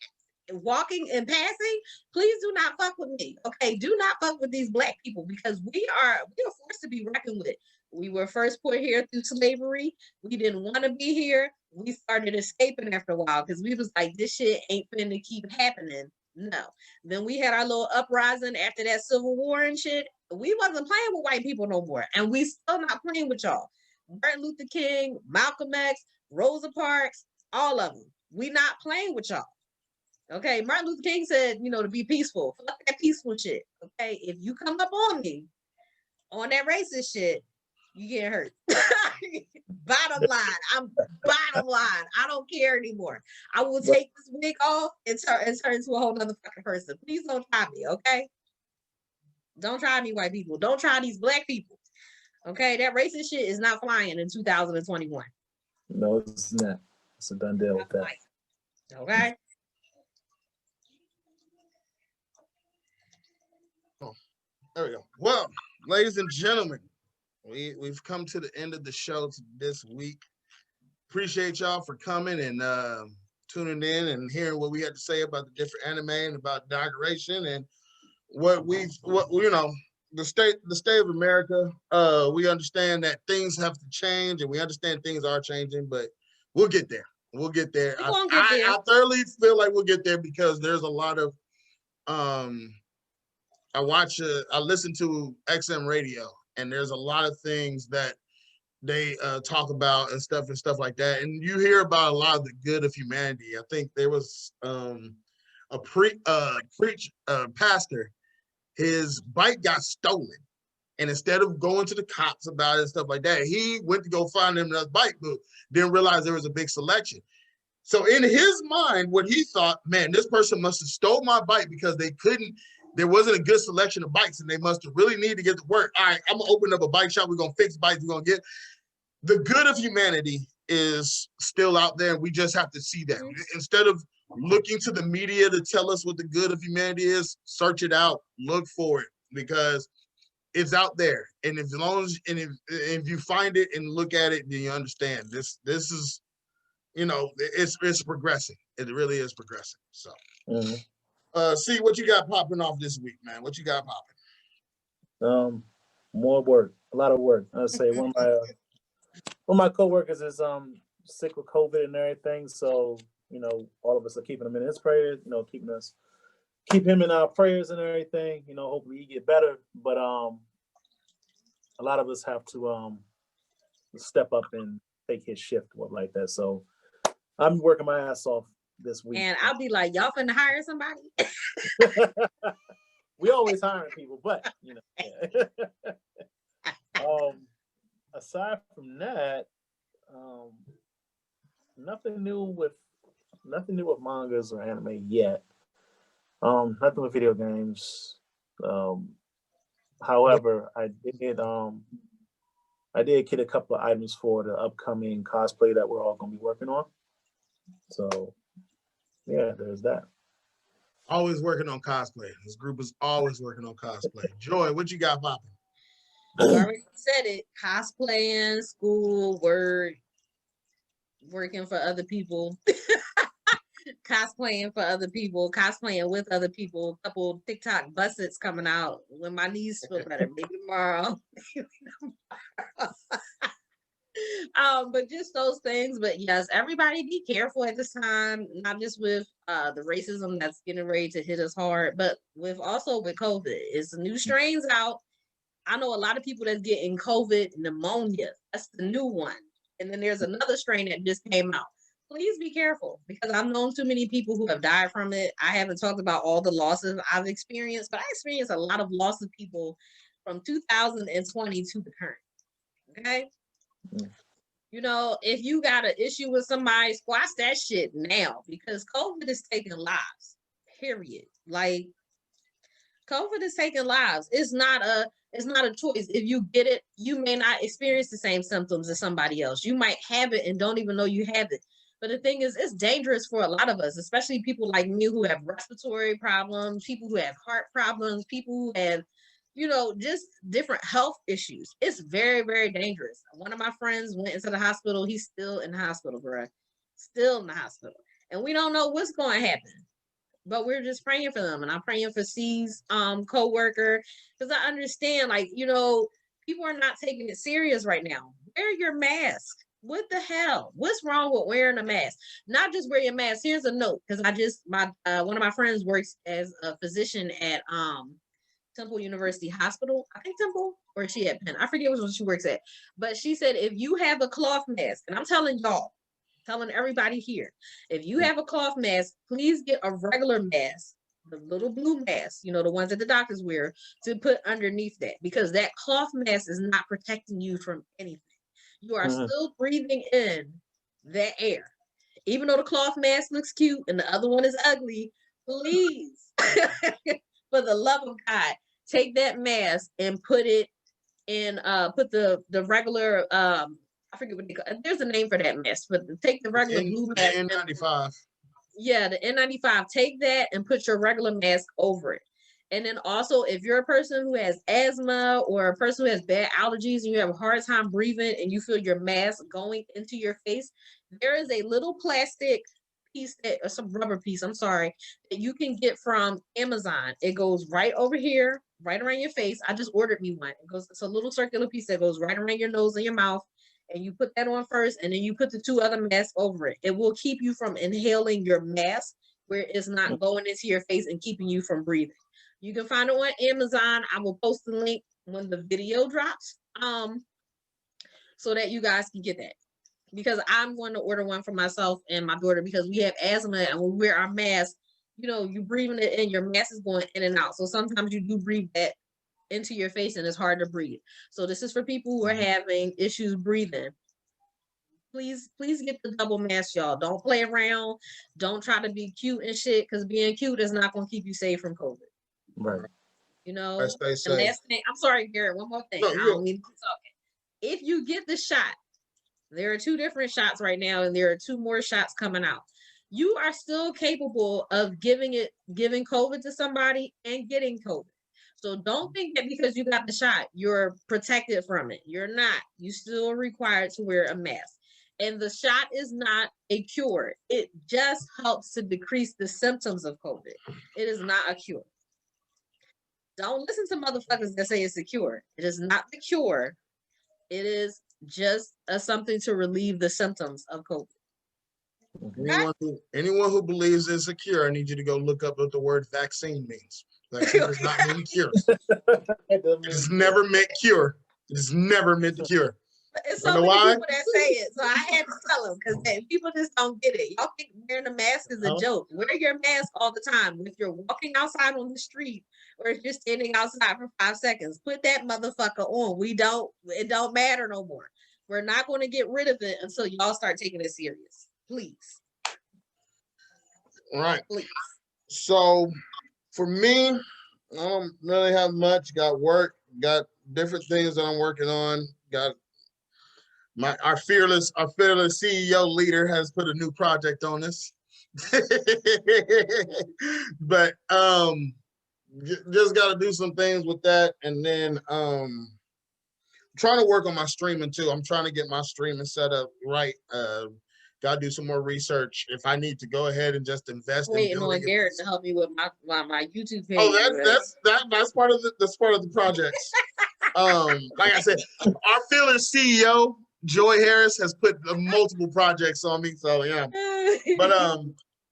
Speaker 1: walking and passing. Please do not fuck with me, okay? Do not fuck with these Black people because we are forced to be reckoned with. We were first put here through slavery. We didn't want to be here. We started escaping after a while because we was like, this shit ain't finna keep happening. No. Then we had our little uprising after that Civil War and shit. We wasn't playing with white people no more. And we still not playing with y'all. Martin Luther King, Malcolm X, Rosa Parks, all of them. We not playing with y'all. Okay, Martin Luther King said, to be peaceful. Fuck that peaceful shit. Okay, if you come up on me on that racist shit, you get hurt. Bottom line. I don't care anymore. I will take this wig off and turn into a whole nother fucking person. Please don't try me, okay? Don't try me, white people. Don't try these Black people. Okay, that racist shit is not flying in 2021.
Speaker 3: No, it's not. It's a done deal with that.
Speaker 1: Okay.
Speaker 2: Oh, there we go. Well, ladies and gentlemen, we've come to the end of the show this week. Appreciate y'all for coming and tuning in and hearing what we had to say about the different anime and about Inauguration and the state of America. We understand that things have to change and we understand things are changing, but we'll get there. We'll get there. I thoroughly feel like we'll get there because there's a lot of I listen to XM radio and there's a lot of things that they talk about and stuff like that. And you hear about a lot of the good of humanity. I think there was a pastor, his bike got stolen. And instead of going to the cops about it and stuff like that, he went to go find him another bike, but didn't realize there was a big selection. So in his mind, what he thought, man, this person must have stole my bike because there wasn't a good selection of bikes and they must have really need to get to work. All right, I'm gonna open up a bike shop. We're gonna fix bikes. We're gonna get the good of humanity is still out there. We just have to see that. Instead of looking to the media to tell us what the good of humanity is, search it out, look for it, because it's out there. And as long as, and if you find it and look at it, then you understand this is, you know, it's progressing. It really is progressing. So see what you got popping off this week, man. What you got popping?
Speaker 3: More work, a lot of work. I'd say one of my coworkers is sick with COVID and everything. So, you know, all of us are keeping him in his prayers, you know, keep him in our prayers and everything, you know, hopefully he get better. But a lot of us have to step up and take his shift, what like that. So I'm working my ass off this week.
Speaker 1: And I'll be like, y'all finna hire somebody?
Speaker 3: We always hiring people, but you know. Yeah. Aside from that, nothing new with mangas or anime yet. Nothing with video games. However, I did get a couple of items for the upcoming cosplay that we're all gonna be working on. So yeah, there's that.
Speaker 2: Always working on cosplay. This group is always working on cosplay. Joy, what you got popping?
Speaker 1: You already said it. Cosplaying, school, work, working for other people. Cosplaying for other people, cosplaying with other people. A couple TikTok bussets coming out when my knees feel better. Maybe tomorrow. But just those things. But yes, everybody be careful at this time, not just with the racism that's getting ready to hit us hard, but with COVID. It's new strains out. I know a lot of people that's getting COVID pneumonia. That's the new one. And then there's another strain that just came out. Please be careful, because I've known too many people who have died from it. I haven't talked about all the losses I've experienced, but I experienced a lot of loss of people from 2020 to the current. Okay? You know, if you got an issue with somebody, squash that shit now, because COVID is taking lives, period. Like, COVID is taking lives. It's not a choice. If you get it, you may not experience the same symptoms as somebody else. You might have it and don't even know you have it. But the thing is, it's dangerous for a lot of us, especially people like me who have respiratory problems, people who have heart problems, people who have, you know, just different health issues. It's very, very dangerous. One of my friends went into the hospital. He's still in the hospital, bro. Still in the hospital. And we don't know what's going to happen. But we're just praying for them. And I'm praying for C's co-worker, because I understand, like, you know, people are not taking it serious right now. Wear your mask. What the hell? What's wrong with wearing a mask? Not just wear your mask. Here's a note, because one of my friends works as a physician at Temple University Hospital. I think Temple, or she at Penn. I forget which one she works at. But she said, if you have a cloth mask, and I'm telling y'all, telling everybody here, if you have a cloth mask, please get a regular mask, the little blue mask, you know, the ones that the doctors wear, to put underneath that, because that cloth mask is not protecting you from anything. You are still breathing in that air. Even though the cloth mask looks cute and the other one is ugly, please, for the love of God, take that mask and put it in, put the regular, I forget what they call it. There's a name for that mask, but take the regular blue mask.
Speaker 2: N95.
Speaker 1: Yeah, the N95. Take that and put your regular mask over it. And then also, if you're a person who has asthma or a person who has bad allergies and you have a hard time breathing and you feel your mask going into your face, there is a little plastic piece, or some rubber piece, I'm sorry, that you can get from Amazon. It goes right over here, right around your face. I just ordered me one. It's a little circular piece that goes right around your nose and your mouth. And you put that on first, and then you put the two other masks over it. It will keep you from inhaling your mask where it's not going into your face and keeping you from breathing. You can find it on Amazon. I will post the link when the video drops, so that you guys can get that. Because I'm going to order one for myself and my daughter, because we have asthma, and when we wear our mask, you know, you're breathing it in, your mask is going in and out. So sometimes you do breathe that into your face and it's hard to breathe. So this is for people who are having issues breathing. Please get the double mask, y'all. Don't play around. Don't try to be cute and shit, because being cute is not going to keep you safe from COVID.
Speaker 3: Right.
Speaker 1: You know,
Speaker 2: Right, stay
Speaker 1: and
Speaker 2: safe.
Speaker 1: last thing, I'm sorry, Garrett, one more thing.
Speaker 2: No,
Speaker 1: I don't need to keep talking. If you get the shot, there are 2 different shots right now, and there are 2 more shots coming out. you are still capable of giving COVID to somebody and getting COVID. So don't think that because you got the shot, you're protected from it. You're not. You still are required to wear a mask. And the shot is not a cure. It just helps to decrease the symptoms of COVID. It is not a cure. Don't listen to motherfuckers that say it's a cure. It is not the cure. It is just something to relieve the symptoms of COVID.
Speaker 2: Anyone who believes it's a cure, I need you to go look up what the word vaccine means. Vaccine does not mean cure. It's never meant cure. It's never meant to cure.
Speaker 1: It's so many people that say it, so I had to tell them because people just don't get it. Y'all think wearing a mask is a joke. Wear your mask all the time. If you're walking outside on the street or if you're standing outside for 5 seconds, put that motherfucker on. It don't matter no more. We're not going to get rid of it until y'all start taking it serious. Please.
Speaker 2: All right.
Speaker 1: Please.
Speaker 2: So for me, I don't really have much. Got work, got different things that I'm working on. Got our fearless CEO leader has put a new project on us. But just got to do some things with that, and then trying to work on my streaming too. I'm trying to get my streaming set up right. Got to do some more research. If I need to go ahead and just invest
Speaker 1: in on Garrett to help me with my YouTube page.
Speaker 2: Oh, that's part of the projects. Like I said, our fearless CEO Joy Harris has put multiple projects on me, so yeah. But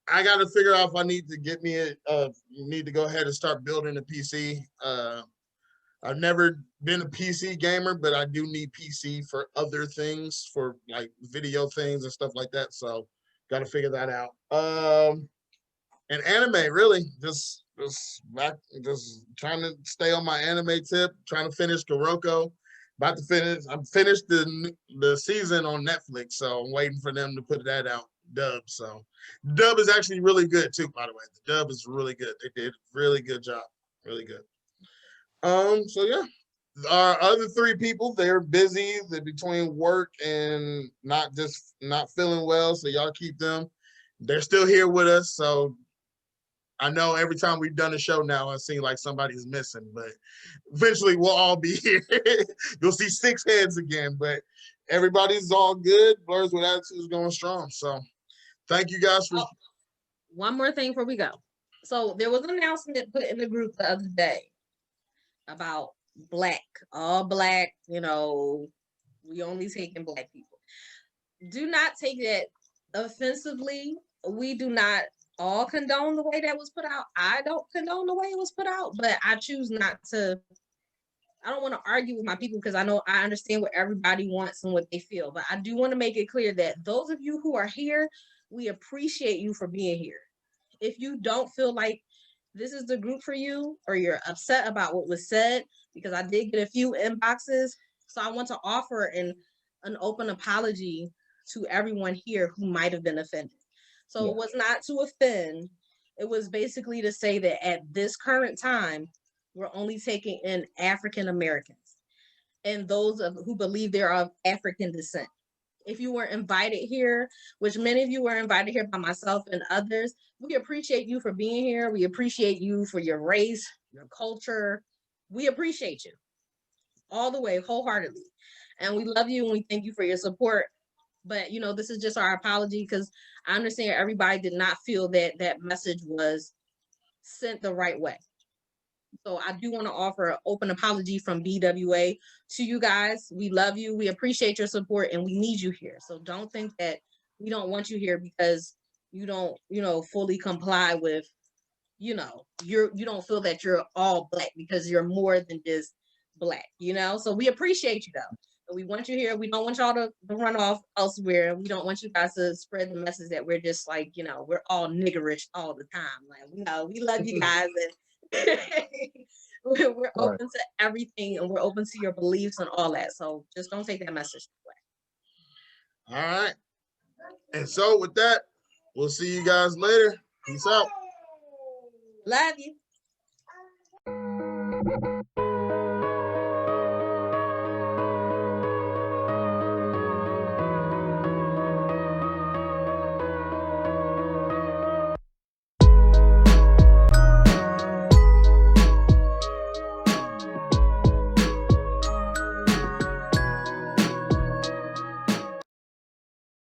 Speaker 2: I got to figure out if I need to need to go ahead and start building a PC. I've never been a PC gamer, but I do need PC for other things, for like video things and stuff like that. So got to figure that out. And anime, really, just trying to stay on my anime tip. Trying to finish Kuroko. About to finish. I'm finished the season on Netflix, so I'm waiting for them to put that out. Dub. So dub is actually really good too. By the way, the dub is really good. They did a really good job. Really good. So yeah, our other 3 people, they're busy. They're between work and not feeling well. So y'all keep them. They're still here with us. So I know every time we've done a show now, it seems like somebody's missing, but eventually we'll all be here. You'll see 6 heads again, but everybody's all good. Blerdz with Attitude is going strong. So thank you guys for.
Speaker 1: One more thing before we go. So there was an announcement put in the group the other day about all black, we only taking black people. Do not take that offensively. We do not all condone the way that was put out. I don't condone the way it was put out, but I choose not to. I don't want to argue with my people because I understand what everybody wants and what they feel, but I do want to make it clear that those of you who are here, we appreciate you for being here. If you don't feel like this is the group for you, or you're upset about what was said, because I did get a few inboxes, so I want to offer an open apology to everyone here who might have been offended. So It was not to offend. It was basically to say that at this current time, we're only taking in African Americans and those who believe they're of African descent. If you were invited here, which many of you were invited here by myself and others, we appreciate you for being here. We appreciate you for your race, your culture. We appreciate you all the way, wholeheartedly. And we love you and we thank you for your support. But, this is just our apology because I understand everybody did not feel that that message was sent the right way. So I do want to offer an open apology from BWA to you guys. We love you. We appreciate your support and we need you here. So don't think that we don't want you here because you don't, fully comply with, you don't feel that you're all black because you're more than just black, So we appreciate you though. We want you here. We don't want y'all to run off elsewhere. We don't want you guys to spread the message that we're just like, we're all niggerish all the time. Like, we love you guys. And we're open to everything and we're open to your beliefs and all that. So just don't take that message away.
Speaker 2: All right. And so with that, we'll see you guys later. Peace out.
Speaker 1: Love you.